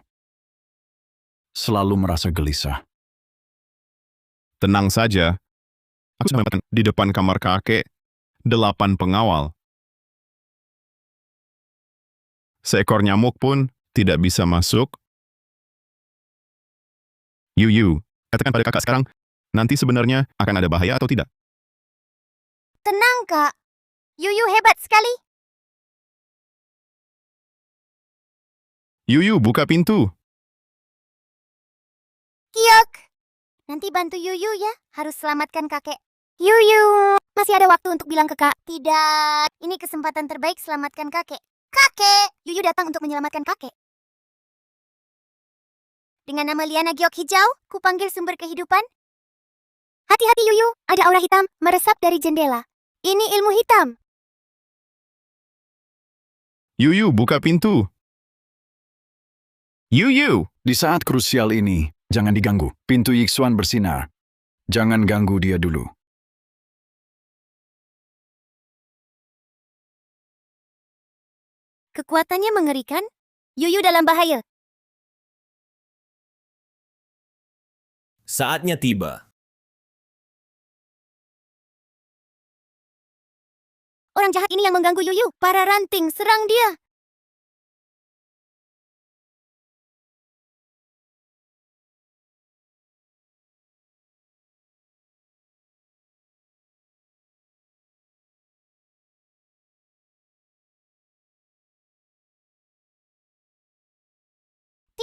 selalu merasa gelisah. Tenang saja. Aku sudah menempatkan di depan kamar kakek 8 pengawal. Seekor nyamuk pun tidak bisa masuk. Yuyu, katakan pada kakak sekarang, nanti sebenarnya akan ada bahaya atau tidak? Tenang, Kak. Yuyu hebat sekali. Yuyu, buka pintu. Kiok. Nanti bantu Yuyu ya. Harus selamatkan kakek. Yuyu. Masih ada waktu untuk bilang ke Kak. Tidak. Ini kesempatan terbaik selamatkan kakek. Kakek. Yuyu datang untuk menyelamatkan kakek. Dengan nama Liana Giok Hijau, kupanggil sumber kehidupan. Hati-hati Yuyu, ada aura hitam meresap dari jendela. Ini ilmu hitam. Yuyu, buka pintu. Yuyu! Di saat krusial ini, jangan diganggu. Pintu Yixuan bersinar. Jangan ganggu dia dulu. Kekuatannya mengerikan. Yuyu dalam bahaya. Saatnya tiba. Orang jahat ini yang mengganggu Yuyu. Para ranting, serang dia.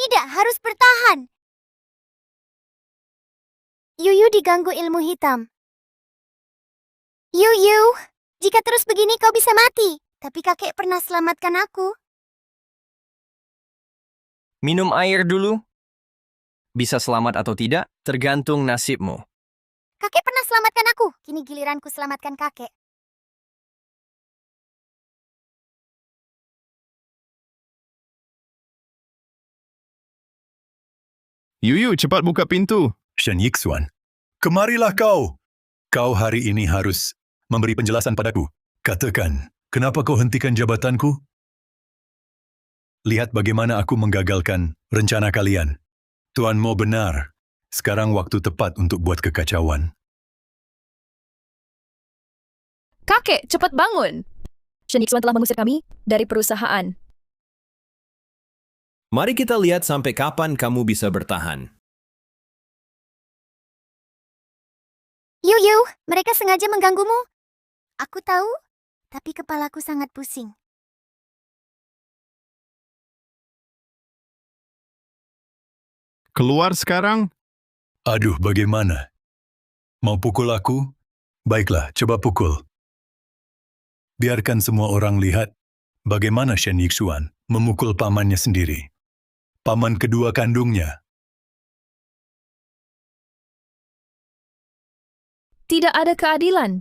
Tidak, harus bertahan. Yuyu diganggu ilmu hitam. Yuyu, jika terus begini kau bisa mati. Tapi kakek pernah selamatkan aku. Minum air dulu. Bisa selamat atau tidak, tergantung nasibmu. Kakek pernah selamatkan aku. Kini giliranku selamatkan kakek. Yuyu, cepat buka pintu. Shen Yixuan, kemarilah kau. Kau hari ini harus memberi penjelasan padaku. Katakan, kenapa kau hentikan jabatanku? Lihat bagaimana aku menggagalkan rencana kalian. Tuan Mo benar. Sekarang waktu tepat untuk buat kekacauan. Kakek, cepat bangun. Shen Yixuan telah mengusir kami dari perusahaan. Mari kita lihat sampai kapan kamu bisa bertahan. Yuyu, mereka sengaja mengganggumu. Aku tahu, tapi kepalaku sangat pusing. Keluar sekarang? Aduh, bagaimana? Mau pukul aku? Baiklah, coba pukul. Biarkan semua orang lihat bagaimana Shen Yixuan memukul pamannya sendiri. Paman kedua kandungnya. Tidak ada keadilan.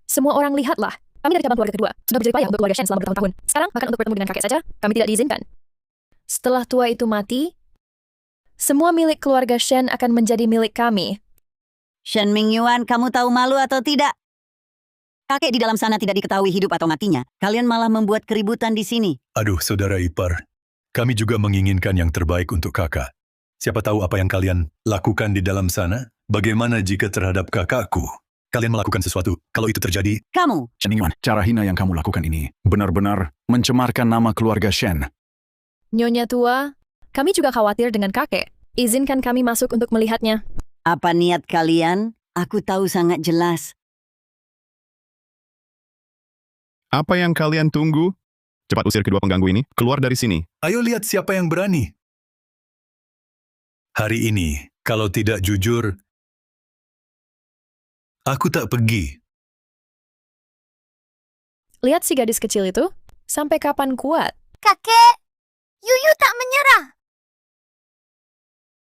Semua orang lihatlah. Kami dari cabang keluarga kedua sudah berjerih payah untuk keluarga Shen selama bertahun-tahun. Sekarang bahkan untuk bertemu dengan kakek saja, kami tidak diizinkan. Setelah tua itu mati, semua milik keluarga Shen akan menjadi milik kami. Shen Mingyuan, kamu tahu malu atau tidak? Kakek di dalam sana tidak diketahui hidup atau matinya. Kalian malah membuat keributan di sini. Aduh, saudara ipar. Kami juga menginginkan yang terbaik untuk kakak. Siapa tahu apa yang kalian lakukan di dalam sana? Bagaimana jika terhadap kakakku? Kalian melakukan sesuatu. Kalau itu terjadi, Kamu, Shen Yixuan, cara hina yang kamu lakukan ini benar-benar mencemarkan nama keluarga Shen. Nyonya tua, kami juga khawatir dengan kakek. Izinkan kami masuk untuk melihatnya. apa niat kalian? Aku tahu sangat jelas. Apa yang kalian tunggu? Cepat usir kedua pengganggu ini, keluar dari sini. ayo lihat siapa yang berani. Hari ini, kalau tidak jujur, aku tak pergi. Lihat si gadis kecil itu, sampai kapan kuat? Kakek, Yuyu tak menyerah.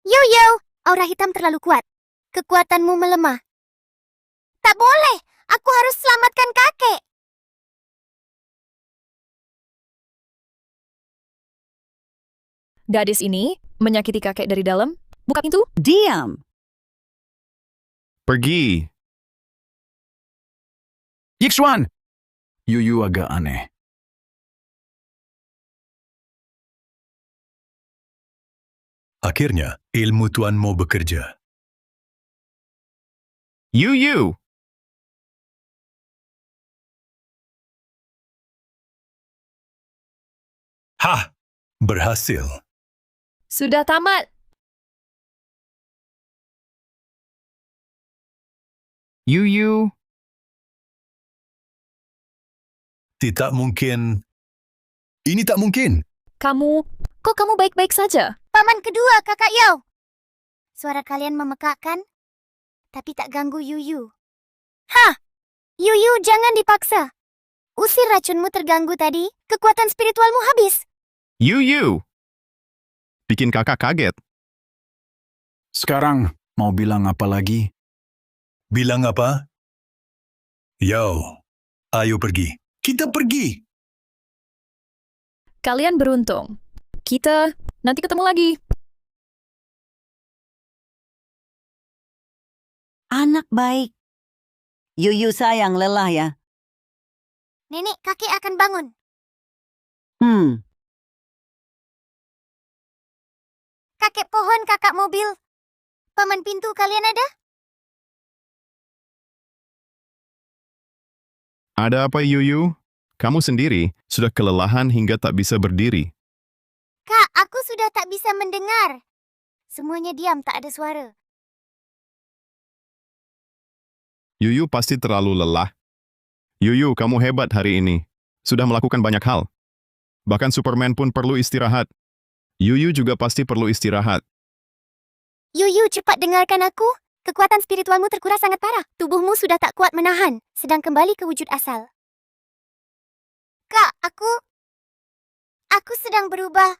Yuyu, aura hitam terlalu kuat. Kekuatanmu melemah. Tak boleh, aku harus selamatkan kakek. Gadis ini menyakiti kakek dari dalam. Buka pintu. Diam. Pergi. Yixuan! Yuyu agak aneh. Akhirnya, ilmu Tuan mau bekerja. Yuyu! Hah! Berhasil. Sudah tamat. Yuyu! Tidak mungkin. Ini tak mungkin. Kok kamu baik-baik saja? Paman kedua, kakak Yao. Suara kalian memekakkan, tapi tak ganggu Yuyu. Hah! Yuyu, jangan dipaksa. Usir racunmu terganggu tadi, kekuatan spiritualmu habis. Yuyu! Bikin kakak kaget. Sekarang, mau bilang apa lagi? Bilang apa? Yo, ayo pergi. Kita pergi. Kalian beruntung. Kita nanti ketemu lagi. Anak baik. Yuyu sayang lelah ya. Nenek, kakek akan bangun. Kakek pohon, kakak mobil. Paman pintu, kalian ada? Ada apa, Yuyu? Kamu sendiri sudah kelelahan hingga tak bisa berdiri. Kak, aku sudah tak bisa mendengar. Semuanya diam, tak ada suara. Yuyu pasti terlalu lelah. Yuyu, kamu hebat hari ini. Sudah melakukan banyak hal. Bahkan Superman pun perlu istirahat. Yuyu juga pasti perlu istirahat. Yuyu, cepat dengarkan aku. Kekuatan spiritualmu terkuras sangat parah. Tubuhmu sudah tak kuat menahan, sedang kembali ke wujud asal. Kak, aku sedang berubah.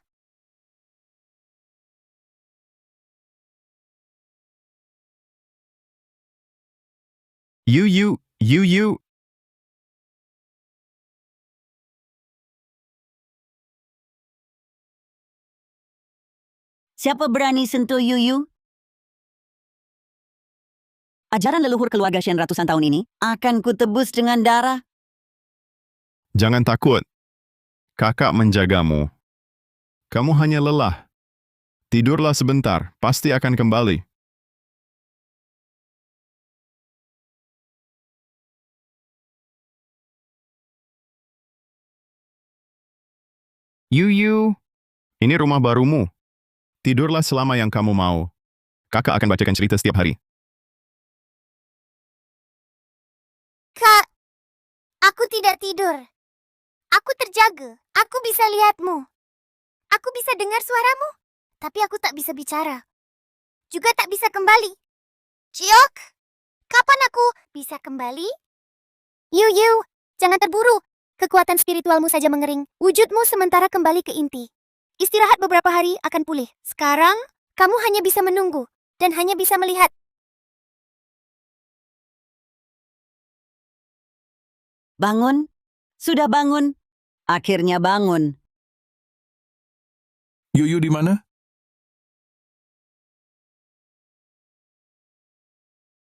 Yuyu. Siapa berani sentuh Yuyu? Ajaran leluhur keluarga Shen ratusan tahun ini akan kutebus dengan darah. Jangan takut. Kakak menjagamu. Kamu hanya lelah. Tidurlah sebentar, pasti akan kembali. Yuyu, Ini rumah barumu. Tidurlah selama yang kamu mau. Kakak akan bacakan cerita setiap hari. Kak, aku tidak tidur. Aku terjaga. Aku bisa lihatmu. Aku bisa dengar suaramu. Tapi aku tak bisa bicara. Juga tak bisa kembali. Ciok, kapan aku bisa kembali? Yuyu, jangan terburu. Kekuatan spiritualmu saja mengering. Wujudmu sementara kembali ke inti. Istirahat beberapa hari akan pulih. Sekarang, kamu hanya bisa menunggu. Dan hanya bisa melihat. Bangun. Sudah bangun. Akhirnya bangun. Yuyu di mana?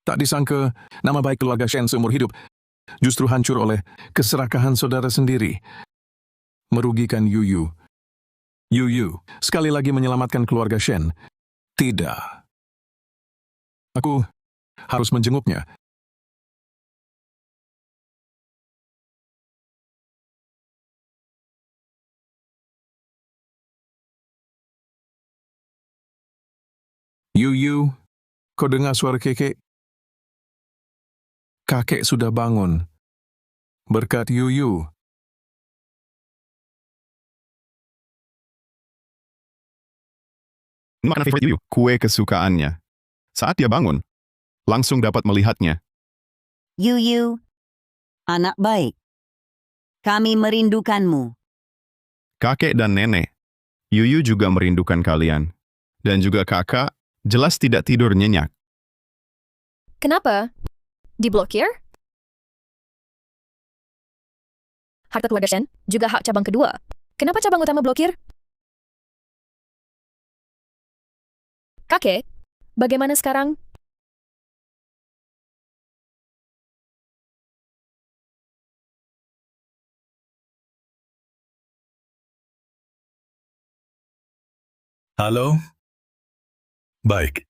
Tak disangka, nama baik keluarga Shen seumur hidup justru hancur oleh keserakahan saudara sendiri. Merugikan Yuyu. Yuyu, sekali lagi menyelamatkan keluarga Shen. Tidak. Aku harus menjenguknya. Yuyu, kau dengar suara kakek? Kakek sudah bangun. Berkat Yuyu. Ini makanan favorit Yuyu. Kue kesukaannya. Saat dia bangun, langsung dapat melihatnya. Yuyu, anak baik. Kami merindukanmu. Kakek dan nenek. Yuyu juga merindukan kalian. Dan juga kakak, jelas tidak tidur nyenyak. Kenapa? Diblokir? Harta keluarga Shen juga hak cabang kedua. Kenapa cabang utama blokir? Kakek, bagaimana sekarang? Halo? Baik.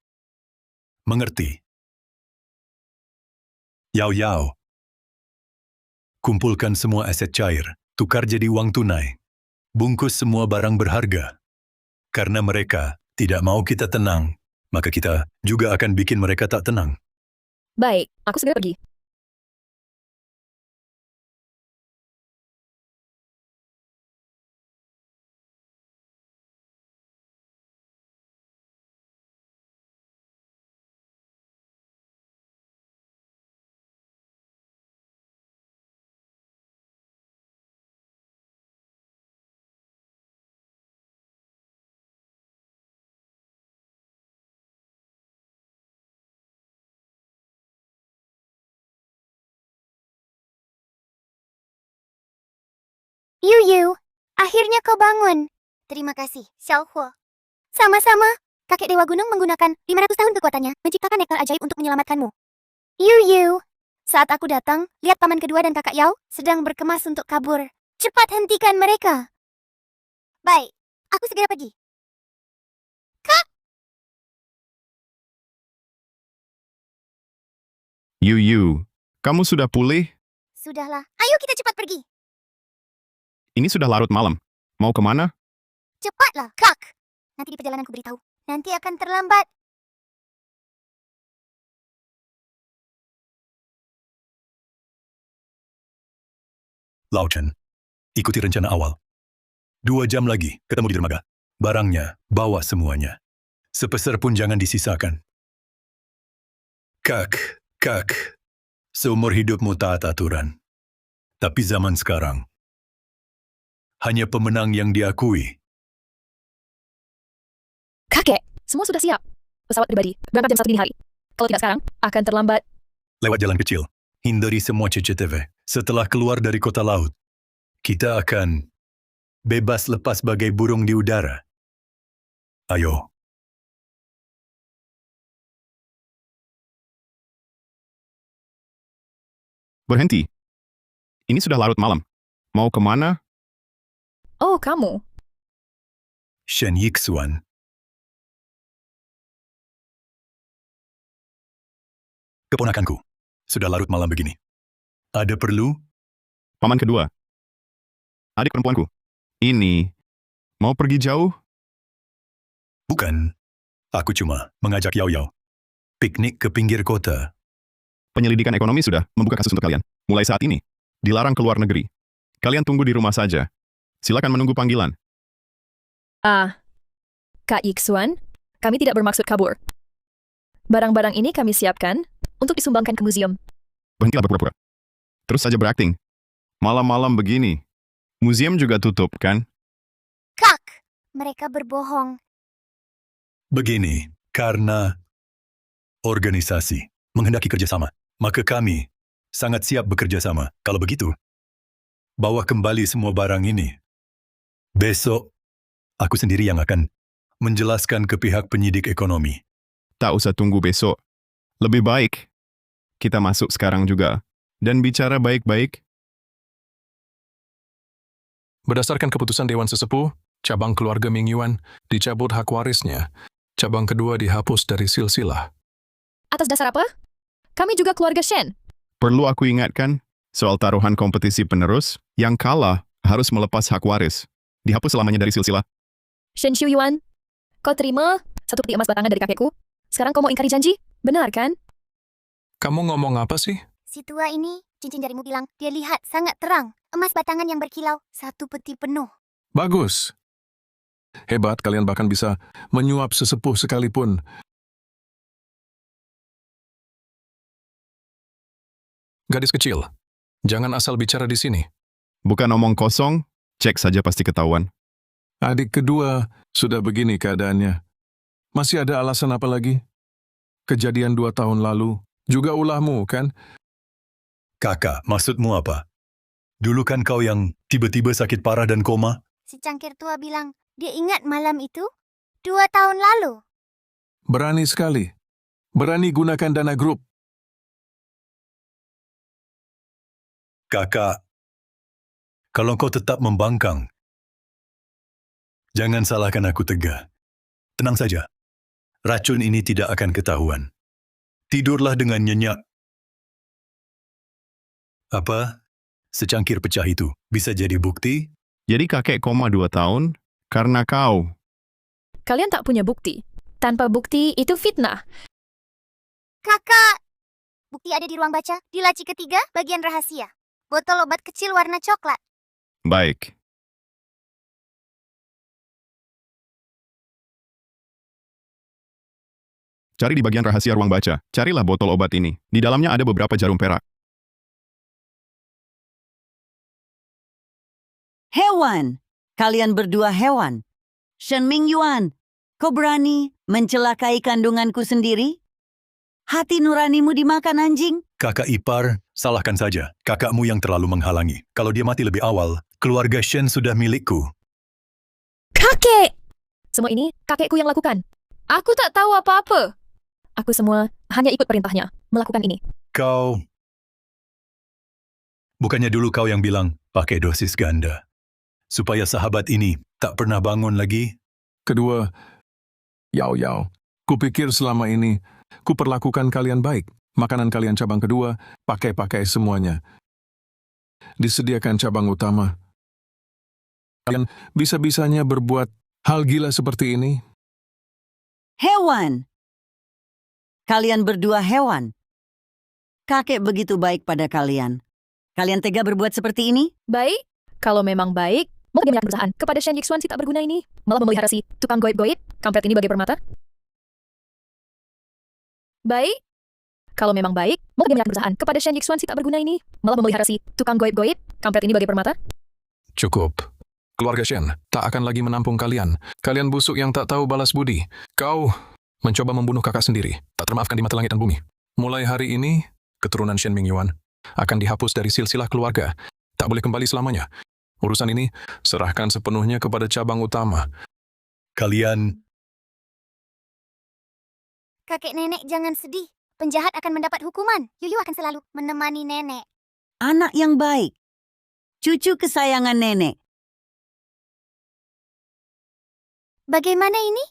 Mengerti. Yao Yao. Kumpulkan semua aset cair, tukar jadi uang tunai. Bungkus semua barang berharga. Karena mereka tidak mau kita tenang, maka kita juga akan bikin mereka tak tenang. Baik, aku segera pergi. Yuyu, akhirnya kau bangun. Terima kasih, Xiaohuo. Sama-sama, kakek Dewa Gunung menggunakan 500 tahun kekuatannya menciptakan nektar ajaib untuk menyelamatkanmu. Yuyu, saat aku datang, lihat paman kedua dan kakak Yao sedang berkemas untuk kabur. Cepat hentikan mereka. Baik, aku segera pergi. Kak! Yuyu, kamu sudah pulih? Sudahlah, ayo kita cepat pergi. Ini sudah larut malam. Mau kemana? Cepatlah, Kak. Nanti di perjalanan ku beritahu. Nanti akan terlambat. Lao Chen, ikuti rencana awal. 2 jam lagi, ketemu di dermaga. Barangnya, bawa semuanya. Sepeser pun jangan disisakan. Kak. Seumur hidupmu taat aturan. Tapi zaman sekarang, hanya pemenang yang diakui. Kakek, semua sudah siap. Pesawat pribadi, berangkat jam 1 dini hari. Kalau tidak sekarang, akan terlambat. Lewat jalan kecil, hindari semua CCTV. Setelah keluar dari kota laut, kita akan bebas lepas bagai burung di udara. Ayo. Berhenti. Ini sudah larut malam. Mau kemana? Oh, kamu. Shen Yixuan. Keponakanku. Sudah larut malam begini. Ada perlu? Paman kedua. Adik perempuanku. Ini Mau pergi jauh? Bukan. Aku cuma mengajak Yao-Yao. Piknik ke pinggir kota. Penyelidikan ekonomi sudah membuka kasus untuk kalian. Mulai saat ini, dilarang keluar negeri. Kalian tunggu di rumah saja. Silakan menunggu panggilan. Kak Yixuan, kami tidak bermaksud kabur. Barang-barang ini kami siapkan untuk disumbangkan ke museum. Berhentilah berpura-pura. Terus saja berakting. Malam-malam begini. Museum juga tutup, kan? Kak, mereka berbohong. Begini, karena organisasi menghendaki kerjasama, maka kami sangat siap bekerja sama. Kalau begitu, bawa kembali semua barang ini. Besok, aku sendiri yang akan menjelaskan ke pihak penyidik ekonomi. Tak usah tunggu besok. Lebih baik kita masuk sekarang juga dan bicara baik-baik. Berdasarkan keputusan Dewan Sesepuh, cabang keluarga Ming Yuan dicabut hak warisnya. Cabang kedua dihapus dari silsilah. Atas dasar apa? Kami juga keluarga Shen. Perlu aku ingatkan soal taruhan kompetisi penerus, yang kalah harus melepas hak waris. Dihapus selamanya dari silsilah. Shen Xiuyuan, kau terima 1 peti emas batangan dari kakekku? Sekarang kau mau ingkari janji? Benar kan? Kamu ngomong apa sih? Si tua ini, cincin jarimu bilang, dia lihat sangat terang. Emas batangan yang berkilau, 1 peti penuh. Bagus. Hebat, kalian bahkan bisa menyuap sesepuh sekalipun. Gadis kecil, jangan asal bicara di sini. Bukan omong kosong, cek saja pasti ketahuan. Adik kedua sudah begini keadaannya. Masih ada alasan apa lagi? Kejadian 2 tahun lalu, juga ulahmu, kan? Kakak, maksudmu apa? Dulu kan kau yang tiba-tiba sakit parah dan koma? Si cangkir tua bilang, dia ingat malam itu 2 tahun lalu. Berani sekali. Berani gunakan dana grup. Kakak, kalau kau tetap membangkang, jangan salahkan aku Tegar. Tenang saja, racun ini tidak akan ketahuan. Tidurlah dengan nyenyak. Apa? Secangkir pecah itu bisa jadi bukti? Jadi kakek koma 2 tahun karena kau. Kalian tak punya bukti. Tanpa bukti itu fitnah. Kakak! Bukti ada di ruang baca, di laci ketiga, bagian rahasia. Botol obat kecil warna coklat. Baik. Cari di bagian rahasia ruang baca. Carilah botol obat ini. Di dalamnya ada beberapa jarum perak. Hewan! Kalian berdua hewan. Shen Ming Yuan, kau berani mencelakai kandunganku sendiri? Hati nuranimu dimakan anjing? Kakak ipar, salahkan saja. Kakakmu yang terlalu menghalangi. Kalau dia mati lebih awal, keluarga Shen sudah milikku. Kakek! Semua ini kakekku yang lakukan. Aku tak tahu apa-apa. Aku semua hanya ikut perintahnya melakukan ini. Kau... Bukannya dulu kau yang bilang, pakai dosis ganda. Supaya sahabat ini tak pernah bangun lagi? Kedua, Yao-Yao, kupikir selama ini kuperlakukan kalian baik. Makanan kalian cabang kedua, pakai-pakai semuanya. Disediakan cabang utama. Kalian bisa-bisanya berbuat hal gila seperti ini? Hewan! Kalian berdua hewan. Kakek begitu baik pada kalian. Kalian tega berbuat seperti ini? Baik? Kalau memang baik, mau menyerahkan perusahaan kepada Shen Yixuan si tak berguna ini? Malah memelihara si tukang goib-goib, kampret ini bagai permata? Baik? Kalau memang baik, mau menyerahkan perusahaan kepada Shen Yixuan si tak berguna ini? Malah memelihara si tukang goib-goib, kampret ini bagai permata? Cukup. Keluarga Shen tak akan lagi menampung kalian. Kalian busuk yang tak tahu balas budi. Kau mencoba membunuh kakak sendiri. Tak termaafkan di mata langit dan bumi. Mulai hari ini, keturunan Shen Ming Yuan akan dihapus dari silsilah keluarga. Tak boleh kembali selamanya. Urusan ini serahkan sepenuhnya kepada cabang utama. Kalian... Kakek nenek jangan sedih. Penjahat akan mendapat hukuman. Yuyu akan selalu menemani nenek. Anak yang baik. Cucu kesayangan nenek. Bagaimana ini?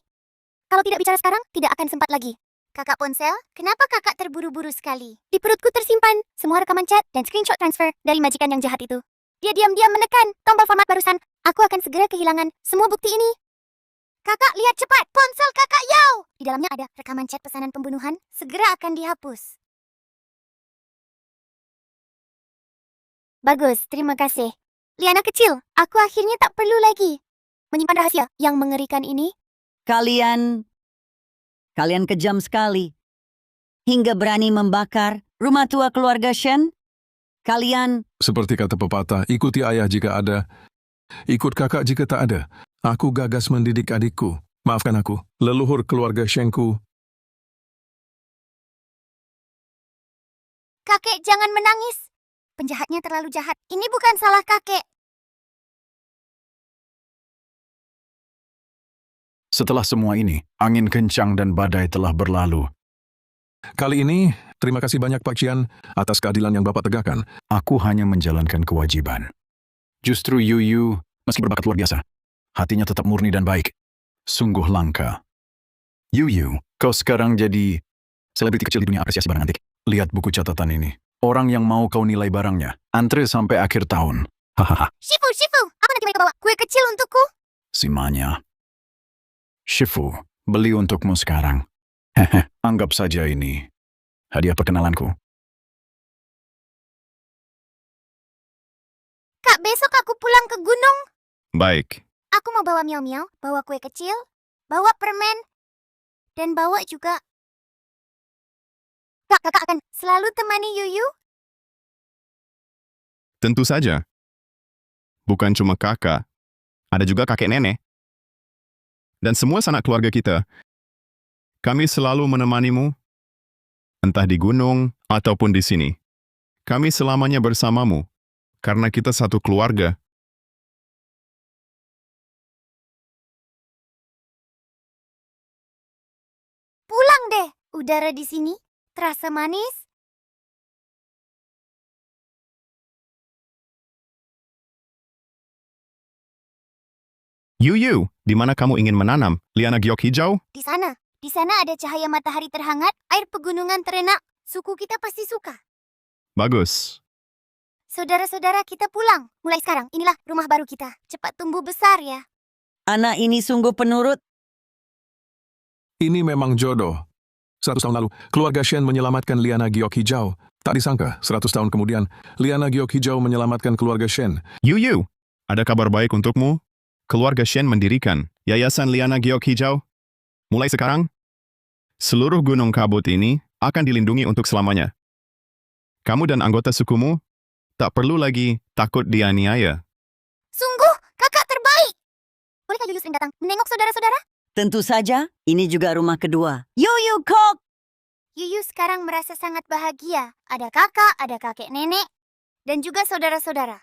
Kalau tidak bicara sekarang, tidak akan sempat lagi. Kakak Ponsel, kenapa kakak terburu-buru sekali? Di perutku tersimpan semua rekaman chat dan screenshot transfer dari majikan yang jahat itu. Dia diam-diam menekan tombol format barusan. Aku akan segera kehilangan semua bukti ini. Kakak, lihat cepat. Ponsel kakak Yao. Di dalamnya ada rekaman chat pesanan pembunuhan. Segera akan dihapus. Bagus, terima kasih. Liana kecil, aku akhirnya tak perlu lagi menyimpan rahasia yang mengerikan ini. Kalian kejam sekali. Hingga berani membakar rumah tua keluarga Shen? Kalian Seperti kata pepatah, ikuti ayah jika ada, ikut kakak jika tak ada. Aku gagas mendidik adikku. Maafkan aku, leluhur keluarga Shenku. Kakek, jangan menangis. Penjahatnya terlalu jahat. Ini bukan salah kakek. Setelah semua ini, angin kencang dan badai telah berlalu. Kali ini, terima kasih banyak Pak Qian atas keadilan yang Bapak tegakkan. Aku hanya menjalankan kewajiban. Justru Yuyu, meski berbakat luar biasa, hatinya tetap murni dan baik. Sungguh langka. Yuyu, kau sekarang jadi selebriti kecil di dunia apresiasi barang antik. Lihat buku catatan ini. Orang yang mau kau nilai barangnya, antre sampai akhir tahun. Hahaha. Shifu, apa nanti mereka bawa? Kue kecil untukku? Si Manya. Shifu, beli untukmu sekarang. Hehe, anggap saja ini hadiah perkenalanku. Kak, besok aku pulang ke gunung. Baik. Aku mau bawa miau-miau, bawa kue kecil, bawa permen, dan bawa juga... Kakak akan selalu temani Yuyu? Tentu saja. Bukan cuma kakak, ada juga kakek nenek. Dan semua sanak keluarga kita. Kami selalu menemanimu, entah di gunung ataupun di sini. Kami selamanya bersamamu, karena kita satu keluarga. Pulang deh, udara di sini terasa manis. Yuyu, di mana kamu ingin menanam? Liana giok hijau? Di sana ada cahaya matahari terhangat, air pegunungan terenak. Suku kita pasti suka. Bagus. Saudara-saudara, kita pulang. Mulai sekarang, inilah rumah baru kita. Cepat tumbuh besar ya. anak ini sungguh penurut. Ini memang jodoh. 100 tahun lalu, keluarga Shen menyelamatkan Liana giok hijau. Tak disangka, 100 tahun kemudian, Liana giok hijau menyelamatkan keluarga Shen. Yuyu, ada kabar baik untukmu. Keluarga Shen mendirikan Yayasan Liana Giok Hijau. Mulai sekarang, seluruh gunung kabut ini akan dilindungi untuk selamanya. Kamu dan anggota sukumu tak perlu lagi takut dianiaya. Sungguh, kakak terbaik. Bolehkah Yuyu sering datang menengok saudara-saudara? Tentu saja, ini juga rumah kedua. Yuyu Kok! Yuyu sekarang merasa sangat bahagia. Ada kakak, ada kakek nenek, dan juga saudara-saudara.